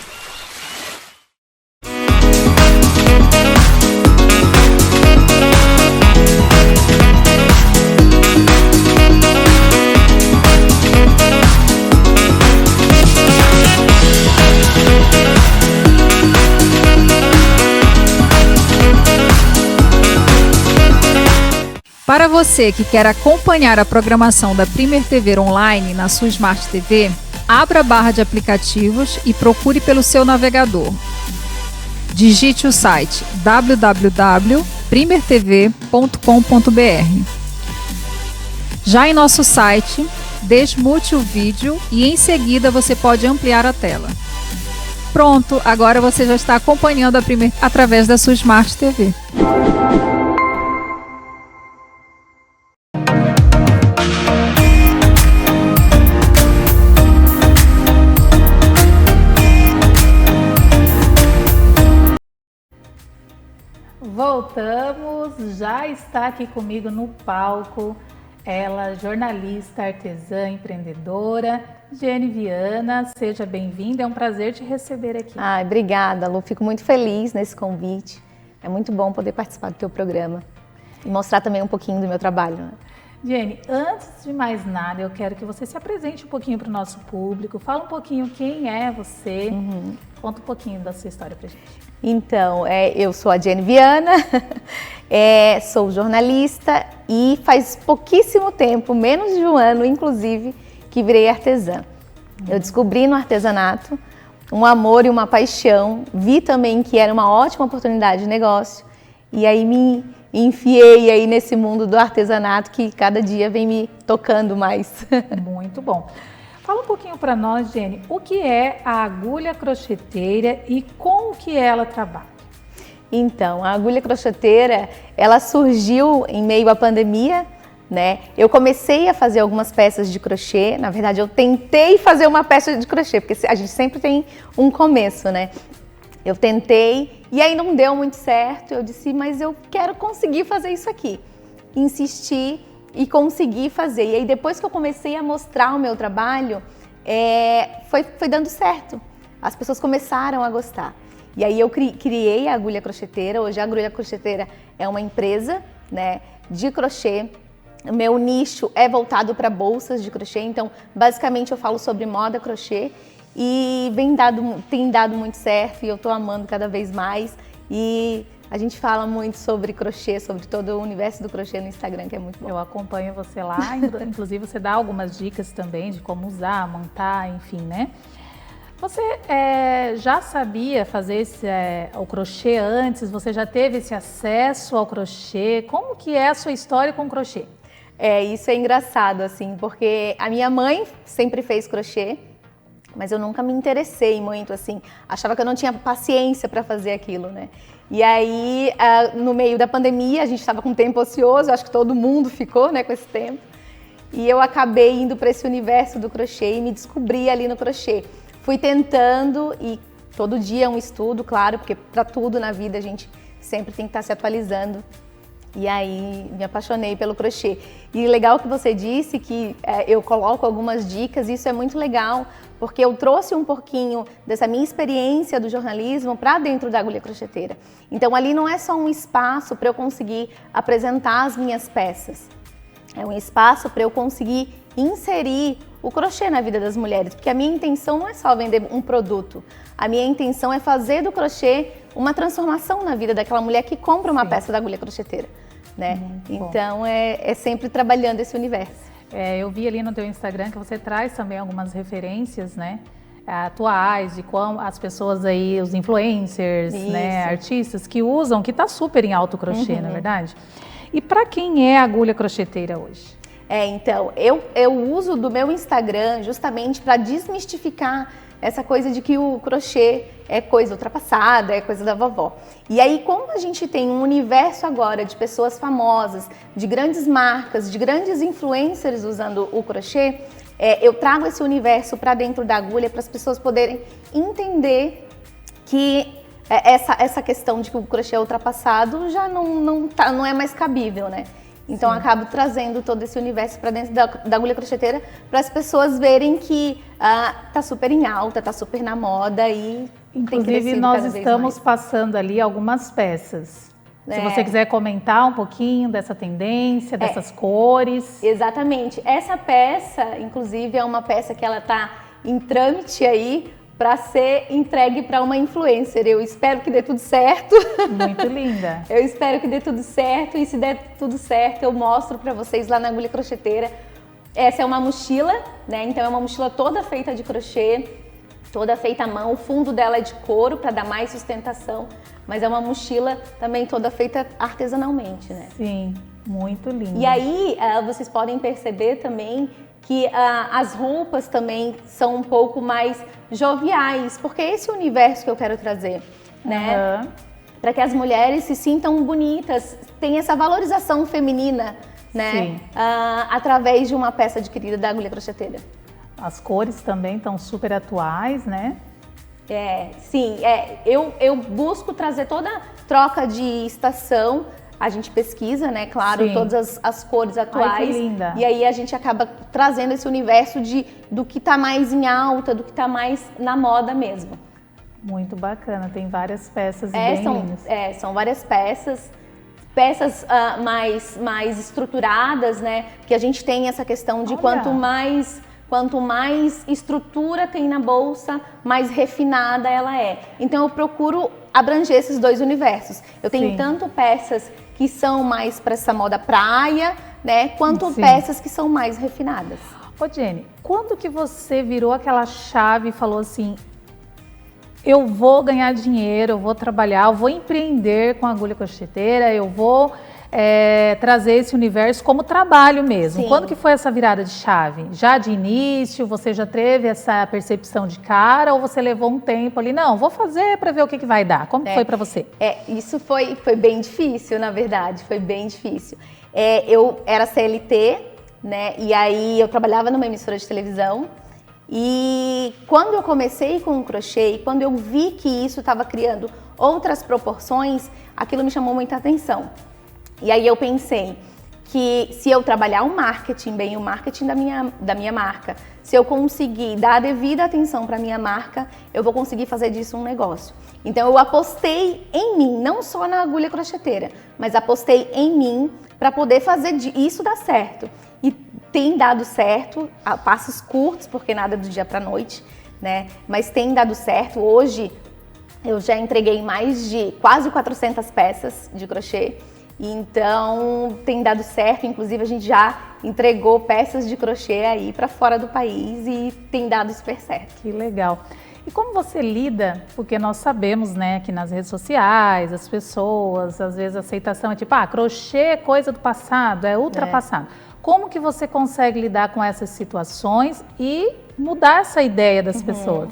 [SPEAKER 7] Para você que quer acompanhar a programação da Primer TV Online na sua Smart TV, abra a barra de aplicativos e procure pelo seu navegador. Digite o site www.primertv.com.br. Já em nosso site, desmute o vídeo e em seguida você pode ampliar a tela. Pronto, agora você já está acompanhando a Primer através da sua Smart TV.
[SPEAKER 1] Voltamos, já está aqui comigo no palco ela, jornalista, artesã, empreendedora, Jenny Viana. Seja bem-vinda, é um prazer te receber aqui.
[SPEAKER 8] Obrigada, Lu, fico muito feliz nesse convite. É muito bom poder participar do teu programa e mostrar também um pouquinho do meu trabalho. Né?
[SPEAKER 1] Jenny, antes de mais nada, eu quero que você se apresente um pouquinho para o nosso público, fala um pouquinho quem é você, conta um pouquinho da sua história para a gente.
[SPEAKER 8] Então, eu sou a Jenny Viana, sou jornalista e faz pouquíssimo tempo, menos de um ano, inclusive, que virei artesã. Eu descobri no artesanato um amor e uma paixão, vi também que era uma ótima oportunidade de negócio e aí me enfiei aí nesse mundo do artesanato que cada dia vem me tocando mais.
[SPEAKER 1] Muito bom. Fala um pouquinho para nós, Jenny, o que é a agulha crocheteira e com o que ela trabalha?
[SPEAKER 8] Então, a agulha crocheteira, ela surgiu em meio à pandemia, né? Eu comecei a fazer algumas peças de crochê, na verdade eu tentei fazer uma peça de crochê, porque a gente sempre tem um começo, né? Eu tentei e aí não deu muito certo, eu disse, mas eu quero conseguir fazer isso aqui. Insisti e consegui fazer. E aí depois que eu comecei a mostrar o meu trabalho, foi dando certo. As pessoas começaram a gostar. E aí eu criei a Agulha Crocheteira. Hoje a Agulha Crocheteira é uma empresa, né, de crochê. O meu nicho é voltado para bolsas de crochê, então basicamente eu falo sobre moda crochê e tem dado muito certo e eu estou amando cada vez mais. E a gente fala muito sobre crochê, sobre todo o universo do crochê no Instagram, que é muito bom.
[SPEAKER 1] Eu acompanho você lá, inclusive você dá algumas dicas também de como usar, montar, enfim, né? Você já sabia fazer o crochê antes? Você já teve esse acesso ao crochê? Como que é a sua história com o crochê?
[SPEAKER 8] Isso é engraçado, assim, porque a minha mãe sempre fez crochê, mas eu nunca me interessei muito, assim, achava que eu não tinha paciência para fazer aquilo, né? E aí, no meio da pandemia, a gente estava com tempo ocioso, acho que todo mundo ficou, né, com esse tempo, e eu acabei indo para esse universo do crochê e me descobri ali no crochê. Fui tentando e todo dia é um estudo, claro, porque para tudo na vida a gente sempre tem que estar se atualizando. E aí me apaixonei pelo crochê. E legal que você disse que eu coloco algumas dicas, isso é muito legal, porque eu trouxe um pouquinho dessa minha experiência do jornalismo para dentro da agulha crocheteira. Então ali não é só um espaço para eu conseguir apresentar as minhas peças, é um espaço para eu conseguir inserir o crochê na vida das mulheres, porque a minha intenção não é só vender um produto, a minha intenção é fazer do crochê uma transformação na vida daquela mulher que compra uma peça da agulha crocheteira, né? Então é sempre trabalhando esse universo.
[SPEAKER 1] Eu vi ali no teu Instagram que você traz também algumas referências, né, atuais, de como as pessoas aí, os influencers, né, artistas que usam, que tá super em alto crochê, na verdade. E para quem é agulha crocheteira hoje?
[SPEAKER 8] Então, eu uso do meu Instagram justamente para desmistificar essa coisa de que o crochê é coisa ultrapassada, é coisa da vovó. E aí, como a gente tem um universo agora de pessoas famosas, de grandes marcas, de grandes influencers usando o crochê, eu trago esse universo para dentro da agulha para as pessoas poderem entender que essa questão de que o crochê é ultrapassado já não é mais cabível, né? Então, eu acabo trazendo todo esse universo para dentro da agulha crocheteira para as pessoas verem que tá super em alta, tá super na moda e
[SPEAKER 1] inclusive nós estamos passando ali algumas peças. Se você quiser comentar um pouquinho dessa tendência, dessas cores.
[SPEAKER 8] Exatamente. Essa peça, inclusive, é uma peça que ela tá em trâmite aí para ser entregue para uma influencer. Eu espero que dê tudo certo.
[SPEAKER 1] Muito linda.
[SPEAKER 8] Eu espero que dê tudo certo e se der tudo certo eu mostro para vocês lá na agulha crocheteira. Essa é uma mochila, né? Então é uma mochila toda feita de crochê, toda feita à mão. O fundo dela é de couro para dar mais sustentação, mas é uma mochila também toda feita artesanalmente, né?
[SPEAKER 1] Sim, muito linda.
[SPEAKER 8] E aí vocês podem perceber também que as roupas também são um pouco mais joviais, porque é esse universo que eu quero trazer, né? Para que as mulheres se sintam bonitas, tem essa valorização feminina, né? Através de uma peça adquirida da agulha crocheteira.
[SPEAKER 1] As cores também estão super atuais, né?
[SPEAKER 8] Eu busco trazer toda troca de estação. A gente pesquisa, né, claro, todas as cores atuais.
[SPEAKER 1] Ai, que linda.
[SPEAKER 8] E aí a gente acaba trazendo esse universo do que tá mais em alta, do que tá mais na moda mesmo.
[SPEAKER 1] Muito bacana, tem várias peças bem lindas.
[SPEAKER 8] São várias peças mais estruturadas, né? Que a gente tem essa questão de quanto mais estrutura tem na bolsa, mais refinada ela é. Então eu procuro abranger esses dois universos. Eu tenho tanto peças que são mais para essa moda praia, né, quanto peças que são mais refinadas.
[SPEAKER 1] Ô Jenny, quando que você virou aquela chave e falou assim, eu vou ganhar dinheiro, eu vou trabalhar, eu vou empreender com agulha crocheteira, eu vou trazer esse universo como trabalho mesmo? Quando que foi essa virada de chave? Já de início, você já teve essa percepção de cara ou você levou um tempo ali? Não, vou fazer para ver o que vai dar. Como foi para você?
[SPEAKER 8] Isso foi bem difícil, na verdade, foi bem difícil. Eu era CLT, né, e aí eu trabalhava numa emissora de televisão e quando eu comecei com o crochê e quando eu vi que isso estava criando outras proporções, aquilo me chamou muita atenção. E aí eu pensei que se eu trabalhar o marketing da minha marca, se eu conseguir dar a devida atenção para a minha marca, eu vou conseguir fazer disso um negócio. Então eu apostei em mim, não só na agulha crocheteira, mas apostei em mim para poder fazer isso dar certo. E tem dado certo, a passos curtos, porque nada do dia para a noite, né? Mas tem dado certo. Hoje eu já entreguei mais de quase 400 peças de crochê. Então tem dado certo, inclusive a gente já entregou peças de crochê aí para fora do país e tem dado super certo.
[SPEAKER 1] Que legal. E como você lida, porque nós sabemos, né, que nas redes sociais, as pessoas, às vezes a aceitação é tipo, crochê é coisa do passado, é ultrapassado. Como que você consegue lidar com essas situações e mudar essa ideia das pessoas?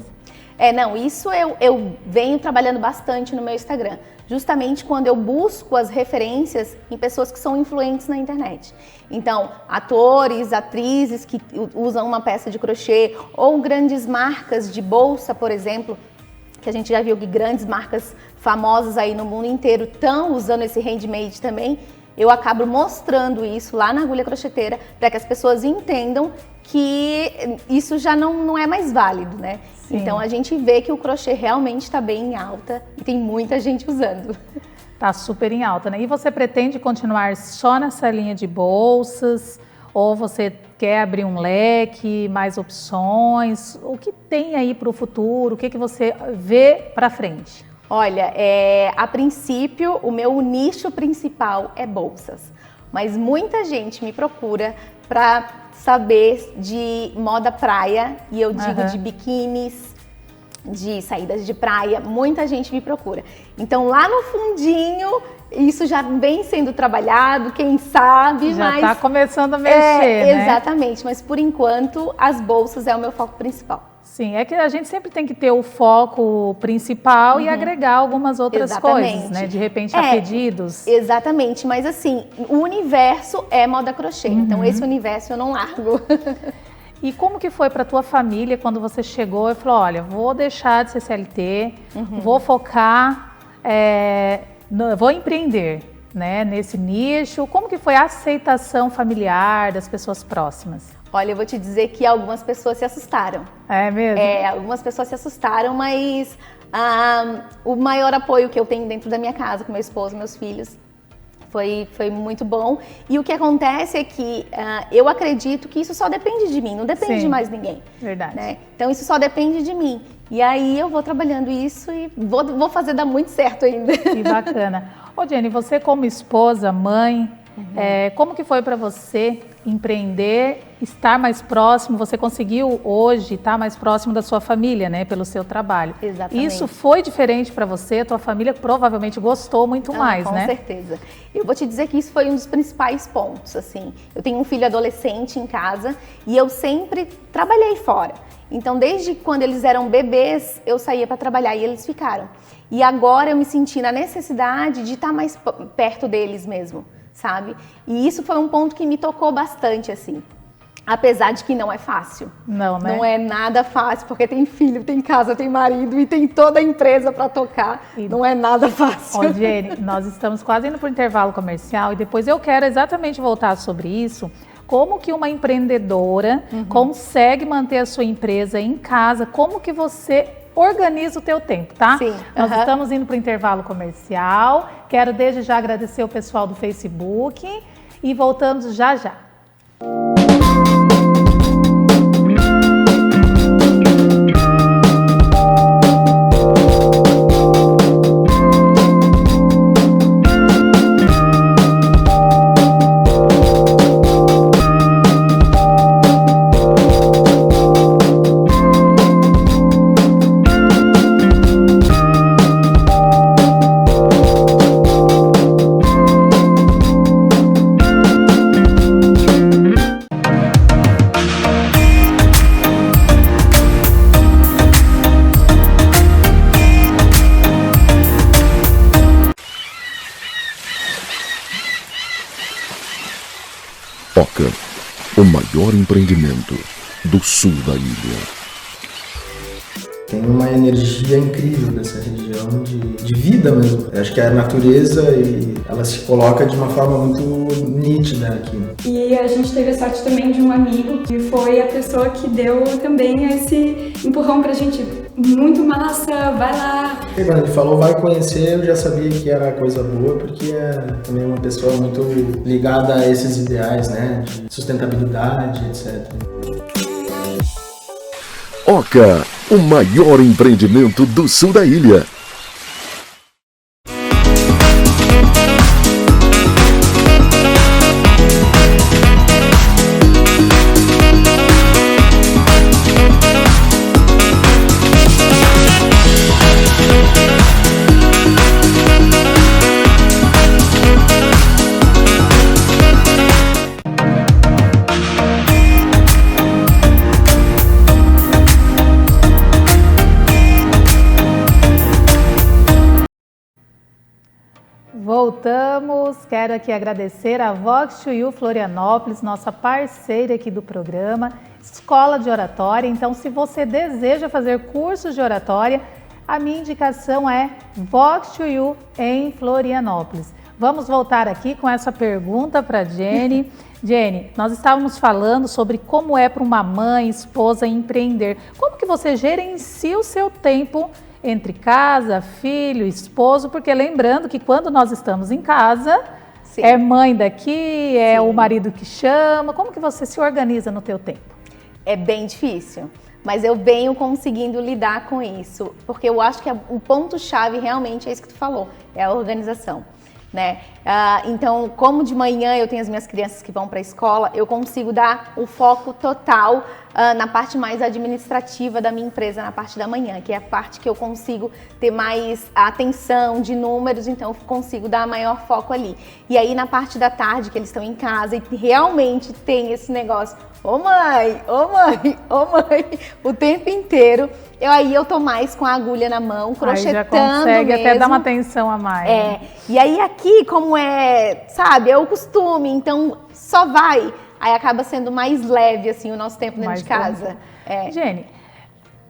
[SPEAKER 8] Isso eu venho trabalhando bastante no meu Instagram, justamente quando eu busco as referências em pessoas que são influentes na internet. Então, atores, atrizes que usam uma peça de crochê ou grandes marcas de bolsa, por exemplo, que a gente já viu que grandes marcas famosas aí no mundo inteiro estão usando esse handmade também. eu acabo mostrando isso lá na agulha crocheteira para que as pessoas entendam que isso já não é mais válido, né?
[SPEAKER 1] Sim.
[SPEAKER 8] Então a gente vê que o crochê realmente está bem em alta e tem muita gente usando.
[SPEAKER 1] Tá super em alta, né? E você pretende continuar só nessa linha de bolsas? Ou você quer abrir um leque, mais opções? O que tem aí para o futuro? O que você vê para frente?
[SPEAKER 8] Olha, a princípio, o meu nicho principal é bolsas. Mas muita gente me procura para saber de moda praia. E eu digo de biquínis, de saídas de praia. Muita gente me procura. Então, lá no fundinho, isso já vem sendo trabalhado, quem sabe,
[SPEAKER 1] já
[SPEAKER 8] mas...
[SPEAKER 1] Já está começando a mexer, né?
[SPEAKER 8] Exatamente, mas por enquanto, as bolsas é o meu foco principal.
[SPEAKER 1] Sim, é que a gente sempre tem que ter o foco principal e agregar algumas outras coisas, né? De repente, a pedidos.
[SPEAKER 8] Exatamente, mas assim, o universo é moda crochê, então esse universo eu não largo.
[SPEAKER 1] E como que foi para tua família quando você chegou e falou, olha, vou deixar de ser CLT, vou focar, vou empreender, né, nesse nicho? Como que foi a aceitação familiar das pessoas próximas?
[SPEAKER 8] Olha, eu vou te dizer que algumas pessoas se assustaram.
[SPEAKER 1] É mesmo?
[SPEAKER 8] Algumas pessoas se assustaram, mas o maior apoio que eu tenho dentro da minha casa, com meu esposo, meus filhos, foi muito bom. E o que acontece é que eu acredito que isso só depende de mim, não depende de mais ninguém.
[SPEAKER 1] Verdade.
[SPEAKER 8] Né? Então isso só depende de mim. E aí eu vou trabalhando isso e vou fazer dar muito certo ainda.
[SPEAKER 1] Que bacana. Ô Jenny, você como esposa, mãe, como que foi para você empreender, estar mais próximo? Você conseguiu hoje estar mais próximo da sua família, né, pelo seu trabalho.
[SPEAKER 8] Exatamente.
[SPEAKER 1] Isso foi diferente para você? A tua família provavelmente gostou muito mais, né?
[SPEAKER 8] Com certeza. Eu vou te dizer que isso foi um dos principais pontos, assim. Eu tenho um filho adolescente em casa e eu sempre trabalhei fora. Então, desde quando eles eram bebês, eu saía para trabalhar e eles ficaram. E agora eu me senti na necessidade de estar mais perto deles mesmo, sabe? E isso foi um ponto que me tocou bastante, assim. Apesar de que não é fácil.
[SPEAKER 1] Não, né?
[SPEAKER 8] Não é nada fácil, porque tem filho, tem casa, tem marido e tem toda a empresa para tocar. Não é nada fácil.
[SPEAKER 1] Ó, Jenny, nós estamos quase indo para o intervalo comercial e depois eu quero exatamente voltar sobre isso. Como que uma empreendedora consegue manter a sua empresa em casa? Como que você organiza o teu tempo, tá?
[SPEAKER 8] Sim.
[SPEAKER 1] Nós estamos indo para o intervalo comercial. Quero desde já agradecer o pessoal do Facebook e voltamos já já.
[SPEAKER 3] Oca, o maior empreendimento do sul da ilha.
[SPEAKER 4] Tem uma energia incrível dessa região de vida mesmo. Eu acho que a natureza ela se coloca de uma forma muito nítida aqui.
[SPEAKER 5] E a gente teve a sorte também de um amigo que foi a pessoa que deu também esse empurrão pra gente. Muito massa, vai lá.
[SPEAKER 4] E quando ele falou vai conhecer, eu já sabia que era coisa boa, porque é também uma pessoa muito ligada a esses ideais, né? De sustentabilidade, etc.
[SPEAKER 3] Oca, o maior empreendimento do sul da ilha.
[SPEAKER 1] Voltamos, quero aqui agradecer a Vox2U Florianópolis, nossa parceira aqui do programa, Escola de Oratória. Então, se você deseja fazer cursos de oratória, a minha indicação é Vox2U em Florianópolis. Vamos voltar aqui com essa pergunta para Jenny. Jenny, nós estávamos falando sobre como é para uma mãe, esposa empreender. Como que você gerencia o seu tempo entre casa, filho, esposo? Porque lembrando que quando nós estamos em casa, sim, é mãe daqui, é sim, o marido que chama. Como que você se organiza no teu tempo?
[SPEAKER 8] É bem difícil, mas eu venho conseguindo lidar com isso, porque eu acho que o ponto-chave realmente é isso que tu falou, é a organização. Né? Então, como de manhã eu tenho as minhas crianças que vão para a escola, eu consigo dar o foco total na parte mais administrativa da minha empresa, na parte da manhã, que é a parte que eu consigo ter mais atenção de números, então eu consigo dar maior foco ali. E aí na parte da tarde, que eles estão em casa e realmente tem esse negócio, ô mãe, o tempo inteiro, eu tô mais com a agulha na mão, crochetando
[SPEAKER 1] já consegue
[SPEAKER 8] mesmo.
[SPEAKER 1] Até dar uma atenção a mais.
[SPEAKER 8] E aí aqui, como sabe, é o costume, então só vai. Aí acaba sendo mais leve, assim, o nosso tempo dentro de casa.
[SPEAKER 1] Jenny,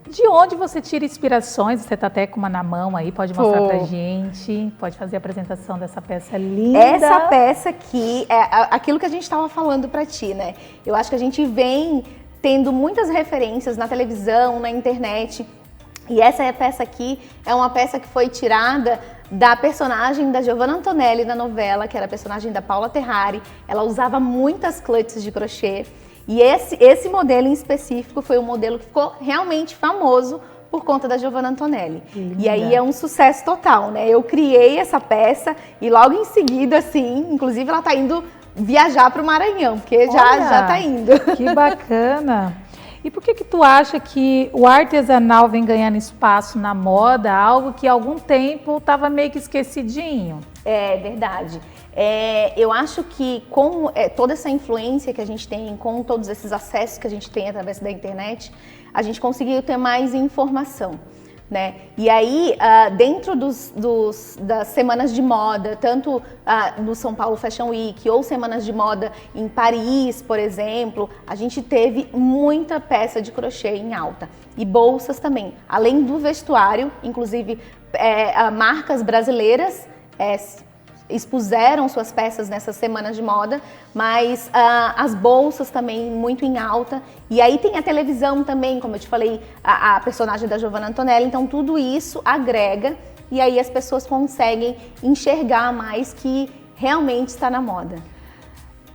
[SPEAKER 1] de onde você tira inspirações? Você tá até com uma na mão aí, pode mostrar pra gente, pode fazer a apresentação dessa peça linda.
[SPEAKER 8] Essa peça aqui é aquilo que a gente estava falando pra ti, né? Eu acho que a gente vem tendo muitas referências na televisão, na internet, e essa peça aqui é uma peça que foi tirada da personagem da Giovanna Antonelli na novela, que era a personagem da Paula Terrari. Ela usava muitas clutches de crochê e esse modelo em específico foi um modelo que ficou realmente famoso por conta da Giovanna Antonelli. Linda. E aí é um sucesso total, né? Eu criei essa peça e logo em seguida, assim, inclusive ela tá indo viajar para o Maranhão, porque já tá indo.
[SPEAKER 1] Que bacana! E por que tu acha que o artesanal vem ganhando espaço na moda, algo que há algum tempo estava meio que esquecidinho?
[SPEAKER 8] É verdade. Eu acho que com toda essa influência que a gente tem, com todos esses acessos que a gente tem através da internet, a gente conseguiu ter mais informação. Né? E aí, dentro das semanas de moda, tanto no São Paulo Fashion Week ou semanas de moda em Paris, por exemplo, a gente teve muita peça de crochê em alta. E bolsas também. Além do vestuário, inclusive marcas brasileiras expuseram suas peças nessas semanas de moda, mas as bolsas também muito em alta. E aí tem a televisão também, como eu te falei, a personagem da Giovanna Antonelli. Então tudo isso agrega e aí as pessoas conseguem enxergar mais que realmente está na moda.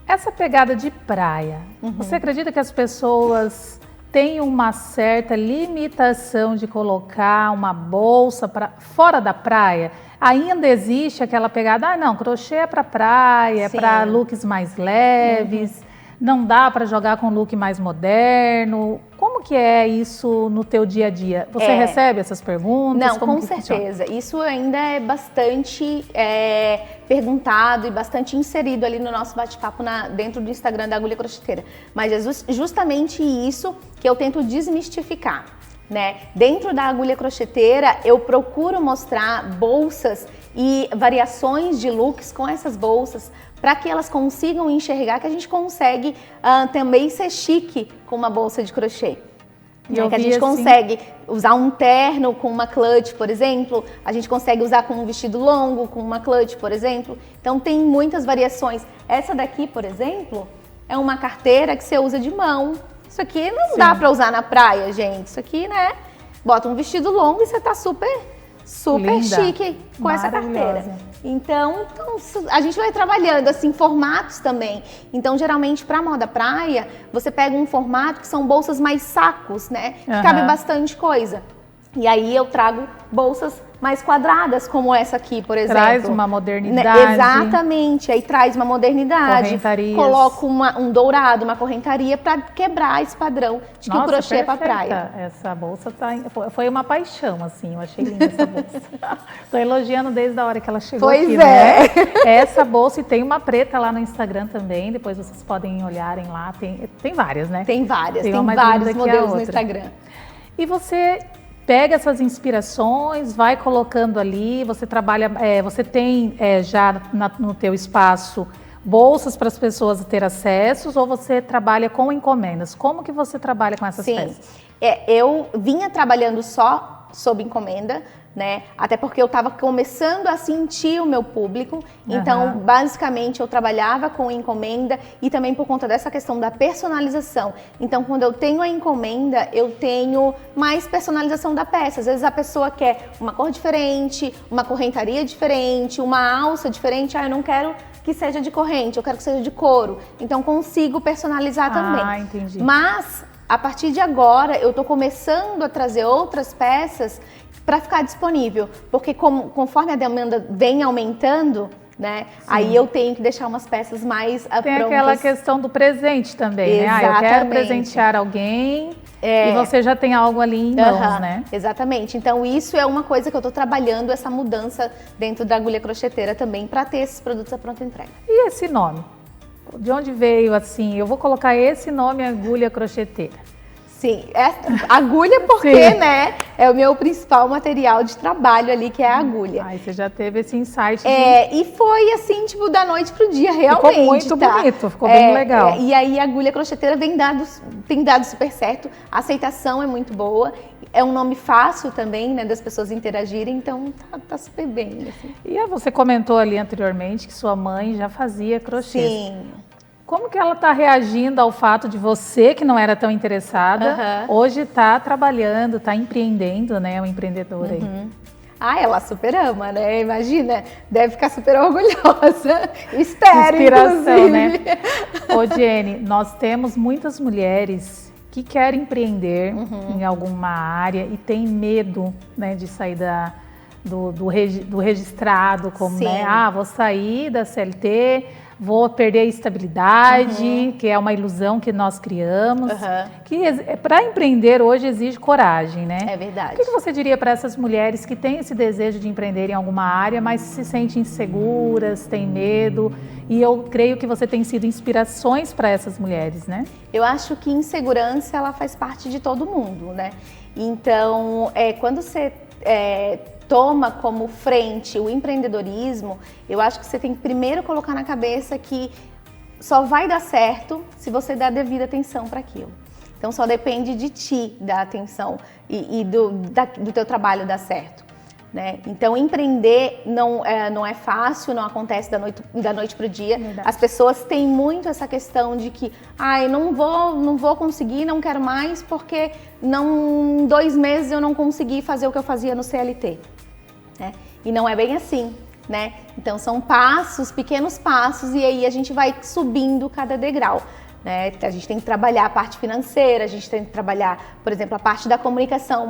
[SPEAKER 1] Essa pegada de praia, você acredita que as pessoas têm uma certa limitação de colocar uma bolsa fora da praia? Ainda existe aquela pegada, não, crochê é para praia, é para looks mais leves, não dá para jogar com look mais moderno. Como que é isso no teu dia a dia? Você recebe essas perguntas?
[SPEAKER 8] Não, com certeza. Isso ainda é bastante perguntado e bastante inserido ali no nosso bate-papo dentro do Instagram da Agulha Crocheteira. Mas é justamente isso que eu tento desmistificar. Né? Dentro da Agulha Crocheteira, eu procuro mostrar bolsas e variações de looks com essas bolsas para que elas consigam enxergar que a gente consegue também ser chique com uma bolsa de crochê. Que a gente consegue usar um terno com uma clutch, por exemplo, a gente consegue usar com um vestido longo, com uma clutch, por exemplo. Então tem muitas variações. Essa daqui, por exemplo, é uma carteira que você usa de mão. Isso aqui não dá pra usar na praia, gente. Isso aqui, né? Bota um vestido longo e você tá super chique com essa carteira. Então, a gente vai trabalhando assim, formatos também. Então, geralmente, pra moda praia, você pega um formato que são bolsas mais sacos, né? Que cabe bastante coisa. E aí eu trago bolsas mais quadradas, como essa aqui, por exemplo.
[SPEAKER 1] Traz uma modernidade.
[SPEAKER 8] Exatamente, aí traz uma modernidade.
[SPEAKER 1] Correntarias.
[SPEAKER 8] Coloco um dourado, uma correntaria para quebrar esse padrão de que o crochê é pra praia.
[SPEAKER 1] Essa bolsa foi uma paixão, assim, eu achei linda essa bolsa. Tô elogiando desde a hora que ela chegou aqui, né? Essa bolsa, e tem uma preta lá no Instagram também, depois vocês podem olharem lá, tem várias, né?
[SPEAKER 8] Tem várias, tem vários modelos no Instagram.
[SPEAKER 1] E você pega essas inspirações, vai colocando ali, você trabalha, você tem já no teu espaço bolsas para as pessoas ter acessos, ou você trabalha com encomendas? Como que você trabalha com essas peças?
[SPEAKER 8] Eu vinha trabalhando só sob encomenda, né? Até porque eu estava começando a sentir o meu público, então basicamente eu trabalhava com encomenda e também por conta dessa questão da personalização. Então quando eu tenho a encomenda, eu tenho mais personalização da peça. Às vezes a pessoa quer uma cor diferente, uma correntaria diferente, uma alça diferente. Eu não quero que seja de corrente, eu quero que seja de couro. Então consigo personalizar também.
[SPEAKER 1] Entendi.
[SPEAKER 8] Mas a partir de agora eu estou começando a trazer outras peças para ficar disponível, porque conforme a demanda vem aumentando, né, aí eu tenho que deixar umas peças mais
[SPEAKER 1] Tem
[SPEAKER 8] prontas.
[SPEAKER 1] aquela questão do presente também, né? Eu quero presentear alguém e você já tem algo ali em mãos, né?
[SPEAKER 8] Exatamente. Então isso é uma coisa que eu estou trabalhando, essa mudança dentro da agulha crocheteira também, para ter esses produtos à pronta entrega.
[SPEAKER 1] E esse nome? De onde veio assim? Eu vou colocar esse nome, agulha crocheteira.
[SPEAKER 8] Sim, agulha porque, né, é o meu principal material de trabalho ali, que é a agulha.
[SPEAKER 1] Aí você já teve esse insight.
[SPEAKER 8] E foi assim, tipo, da noite pro dia, realmente.
[SPEAKER 1] Ficou muito bonito, ficou bem legal.
[SPEAKER 8] E aí a agulha crocheteira tem dado super certo, a aceitação é muito boa, é um nome fácil também, né, das pessoas interagirem, então tá super bem. Assim.
[SPEAKER 1] E você comentou ali anteriormente que sua mãe já fazia crochê.
[SPEAKER 8] Sim.
[SPEAKER 1] Como que ela está reagindo ao fato de você, que não era tão interessada, hoje está trabalhando, está empreendendo, né? Uma empreendedora aí.
[SPEAKER 8] Ela super ama, né? Imagina, deve ficar super orgulhosa. Espero,
[SPEAKER 1] inspiração,
[SPEAKER 8] inclusive.
[SPEAKER 1] Né? Ô, Jenny, nós temos muitas mulheres que querem empreender em alguma área e tem medo, né, de sair do registrado, como, né? Vou sair da CLT, vou perder a estabilidade, que é uma ilusão que nós criamos. Que para empreender hoje exige coragem, né?
[SPEAKER 8] É verdade.
[SPEAKER 1] O que você diria para essas mulheres que têm esse desejo de empreender em alguma área, mas se sentem inseguras, têm medo? E eu creio que você tem sido inspirações para essas mulheres, né?
[SPEAKER 8] Eu acho que insegurança, ela faz parte de todo mundo, né? Então, quando você toma como frente o empreendedorismo, eu acho que você tem que primeiro colocar na cabeça que só vai dar certo se você der a devida atenção para aquilo. Então só depende de ti dar atenção e do teu trabalho dar certo, né? Então empreender não é fácil, não acontece da noite para o dia.
[SPEAKER 1] Verdade.
[SPEAKER 8] As pessoas têm muito essa questão de que não vou conseguir, não quero mais porque em 2 meses eu não consegui fazer o que eu fazia no CLT. Né? E não é bem assim, né? Então são pequenos passos, e aí a gente vai subindo cada degrau, né? A gente tem que trabalhar a parte financeira, a gente tem que trabalhar, por exemplo, a parte da comunicação.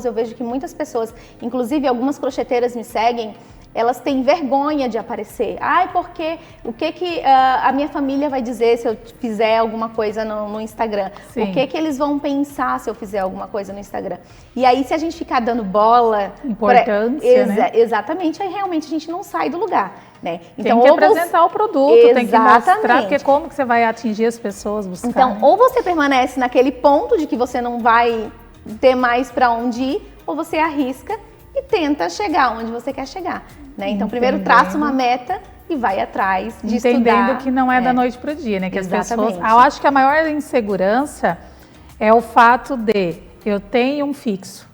[SPEAKER 8] Eu vejo que muitas pessoas, inclusive algumas crocheteiras me seguem, elas têm vergonha de aparecer. Porque o que a minha família vai dizer se eu fizer alguma coisa no Instagram?
[SPEAKER 1] Sim.
[SPEAKER 8] O que eles vão pensar se eu fizer alguma coisa no Instagram? E aí, se a gente ficar dando bola...
[SPEAKER 1] Importância, né?
[SPEAKER 8] Exatamente, aí realmente a gente não sai do lugar, né?
[SPEAKER 1] Então, tem que apresentar o produto, tem que mostrar, porque como que você vai atingir as pessoas, buscar.
[SPEAKER 8] Então, ou você permanece naquele ponto de que você não vai ter mais para onde ir, ou você arrisca e tenta chegar onde você quer chegar, né? Então, primeiro traça uma meta e vai atrás de
[SPEAKER 1] Entendendo
[SPEAKER 8] estudar.
[SPEAKER 1] que não é da noite para o dia, né? Que
[SPEAKER 8] Exatamente.
[SPEAKER 1] as pessoas... Eu acho que a maior insegurança é o fato de eu tenho um fixo.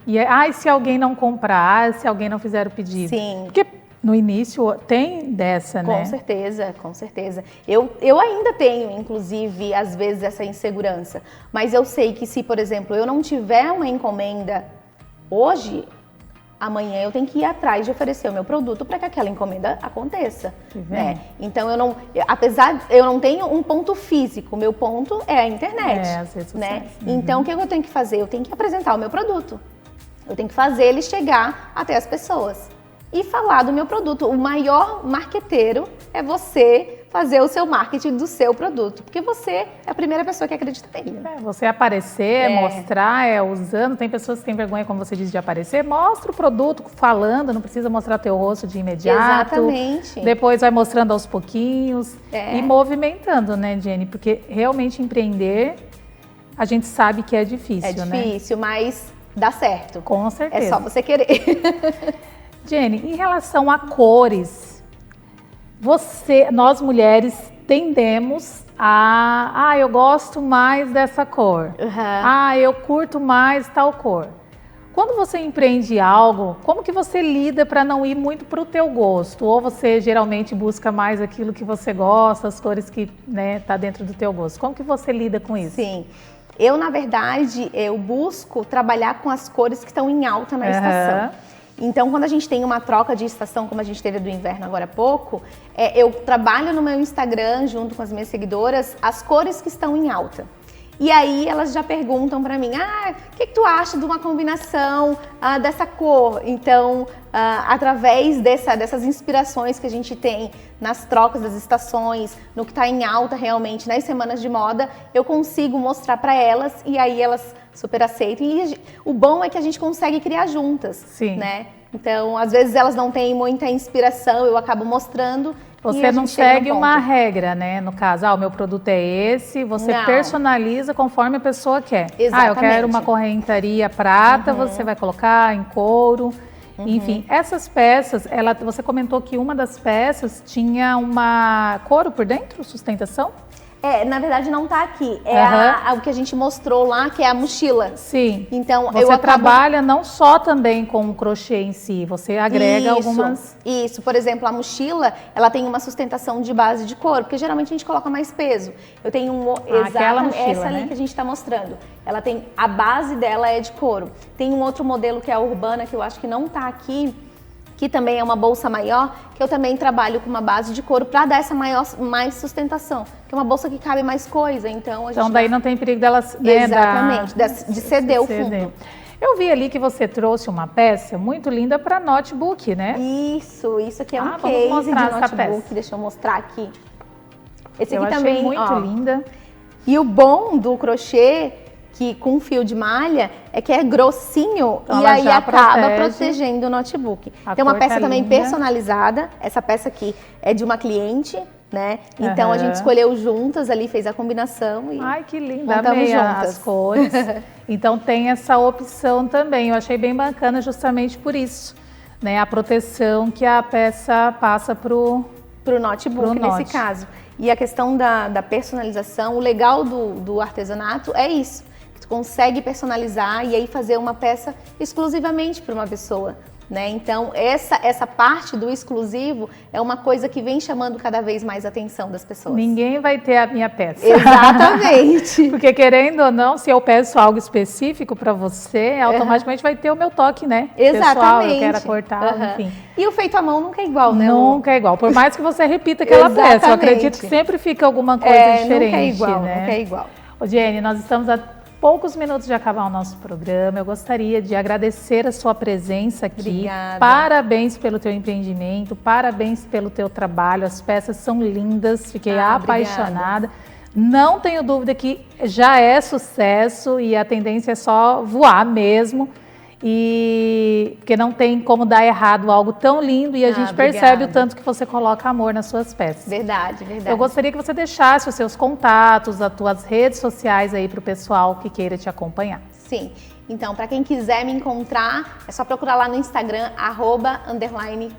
[SPEAKER 1] E se alguém não comprar, se alguém não fizer o pedido.
[SPEAKER 8] Sim.
[SPEAKER 1] Porque no início tem dessa, né?
[SPEAKER 8] Com certeza, com certeza. Eu ainda tenho, inclusive, às vezes essa insegurança. Mas eu sei que se, por exemplo, eu não tiver uma encomenda hoje, amanhã eu tenho que ir atrás de oferecer o meu produto para que aquela encomenda aconteça, né? Então eu não tenho um ponto físico, o meu ponto é a internet,
[SPEAKER 1] as redes
[SPEAKER 8] né?
[SPEAKER 1] sociais.
[SPEAKER 8] Então o que eu tenho que fazer? Eu tenho que apresentar o meu produto, eu tenho que fazer ele chegar até as pessoas e falar do meu produto. O maior marqueteiro é você fazer o seu marketing do seu produto, porque você é a primeira pessoa que acredita nele.
[SPEAKER 1] Você aparecer, mostrar, usando. Tem pessoas que têm vergonha, como você diz, de aparecer. Mostra o produto falando, não precisa mostrar teu rosto de imediato.
[SPEAKER 8] Exatamente.
[SPEAKER 1] Depois vai mostrando aos pouquinhos e movimentando, né, Jenny? Porque realmente empreender, a gente sabe que é difícil, né?
[SPEAKER 8] É difícil, mas dá certo.
[SPEAKER 1] Com certeza.
[SPEAKER 8] É só você querer.
[SPEAKER 1] Jenny, em relação a cores, nós mulheres tendemos eu gosto mais dessa cor. Eu curto mais tal cor. Quando você empreende algo, como que você lida para não ir muito para o teu gosto? Ou você geralmente busca mais aquilo que você gosta, as cores que tá dentro do teu gosto? Como que você lida com isso?
[SPEAKER 8] Sim, eu na verdade, eu busco trabalhar com as cores que estão em alta na estação. Então, quando a gente tem uma troca de estação, como a gente teve do inverno agora há pouco, eu trabalho no meu Instagram, junto com as minhas seguidoras, as cores que estão em alta. E aí elas já perguntam para mim, o que tu acha de uma combinação dessa cor? Então, através dessas inspirações que a gente tem nas trocas das estações, no que está em alta realmente nas semanas de moda, eu consigo mostrar para elas e aí elas super aceitam. E o bom é que a gente consegue criar juntas,
[SPEAKER 1] Sim.
[SPEAKER 8] né? Então, às vezes elas não têm muita inspiração, eu acabo mostrando.
[SPEAKER 1] Você não segue uma regra, né? No caso, o meu produto é esse, você personaliza conforme a pessoa quer.
[SPEAKER 8] Exatamente.
[SPEAKER 1] Eu quero uma correntaria prata, você vai colocar em couro. Enfim, essas peças, você comentou que uma das peças tinha uma couro por dentro, sustentação?
[SPEAKER 8] Na verdade não tá aqui, o que a gente mostrou lá, que é a mochila.
[SPEAKER 1] Sim,
[SPEAKER 8] então
[SPEAKER 1] você trabalha não só também com o crochê em si, você agrega algumas...
[SPEAKER 8] Isso, por exemplo, a mochila, ela tem uma sustentação de base de couro, porque geralmente a gente coloca mais peso. Eu tenho
[SPEAKER 1] aquela mochila,
[SPEAKER 8] essa ali que a gente está mostrando. Ela tem, a base dela é de couro. Tem um outro modelo que é a Urbana, que eu acho que não tá aqui, que também é uma bolsa maior, que eu também trabalho com uma base de couro para dar essa mais sustentação, que é uma bolsa que cabe mais coisa, então
[SPEAKER 1] daí não tem perigo delas...
[SPEAKER 8] Exatamente, de ceder o fundo.
[SPEAKER 1] Eu vi ali que você trouxe uma peça muito linda para notebook, né?
[SPEAKER 8] Isso aqui é um case de notebook, deixa eu mostrar aqui. Esse aqui também,
[SPEAKER 1] muito linda.
[SPEAKER 8] E o bom do crochê, que com fio de malha, é que é grossinho e aí acaba protegendo o notebook. Tem uma peça também personalizada, essa peça aqui é de uma cliente, né? Então a gente escolheu juntas ali, fez a combinação e
[SPEAKER 1] ai, que linda, amei as cores. Então tem essa opção também, eu achei bem bacana justamente por isso, né? A proteção que a peça passa pro
[SPEAKER 8] notebook nesse caso. E a questão da personalização, o legal do artesanato é isso. Tu consegue personalizar e aí fazer uma peça exclusivamente para uma pessoa, né? Então essa parte do exclusivo é uma coisa que vem chamando cada vez mais a atenção das pessoas.
[SPEAKER 1] Ninguém vai ter a minha peça.
[SPEAKER 8] Exatamente.
[SPEAKER 1] Porque querendo ou não, se eu peço algo específico para você, automaticamente vai ter o meu toque, né?
[SPEAKER 8] Exatamente.
[SPEAKER 1] Pessoal, eu quero cortar, enfim.
[SPEAKER 8] E o feito à mão nunca é igual, né?
[SPEAKER 1] Nunca é igual. Por mais que você repita aquela peça, eu acredito que sempre fica alguma coisa diferente,
[SPEAKER 8] nunca é igual,
[SPEAKER 1] né?
[SPEAKER 8] Nunca é igual.
[SPEAKER 1] Ô, Jenny, nós estamos a poucos minutos de acabar o nosso programa. Eu gostaria de agradecer a sua presença aqui.
[SPEAKER 8] Obrigada.
[SPEAKER 1] Parabéns pelo teu empreendimento, parabéns pelo teu trabalho. As peças são lindas, fiquei apaixonada. Obrigada. Não tenho dúvida que já é sucesso e a tendência é só voar mesmo. E porque não tem como dar errado algo tão lindo e a gente percebe o tanto que você coloca amor nas suas peças.
[SPEAKER 8] Verdade. Eu
[SPEAKER 1] gostaria que você deixasse os seus contatos, as tuas redes sociais aí para o pessoal que queira te acompanhar.
[SPEAKER 8] Sim. Então, para quem quiser me encontrar, é só procurar lá no Instagram,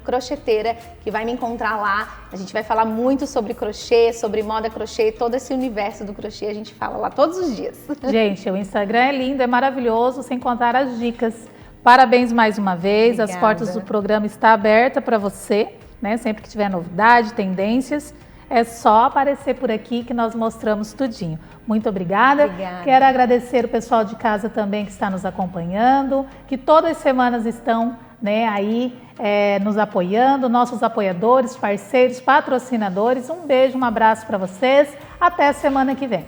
[SPEAKER 8] @crocheteira, que vai me encontrar lá. A gente vai falar muito sobre crochê, sobre moda crochê, todo esse universo do crochê a gente fala lá todos os dias.
[SPEAKER 1] Gente, o Instagram é lindo, é maravilhoso, sem contar as dicas. Parabéns mais uma vez, Obrigada. As portas do programa estão abertas para você, né? Sempre que tiver novidade, tendências, é só aparecer por aqui que nós mostramos tudinho. Muito obrigada. Quero agradecer o pessoal de casa também que está nos acompanhando, que todas as semanas estão, né, aí nos apoiando, nossos apoiadores, parceiros, patrocinadores. Um beijo, um abraço para vocês. Até a semana que vem.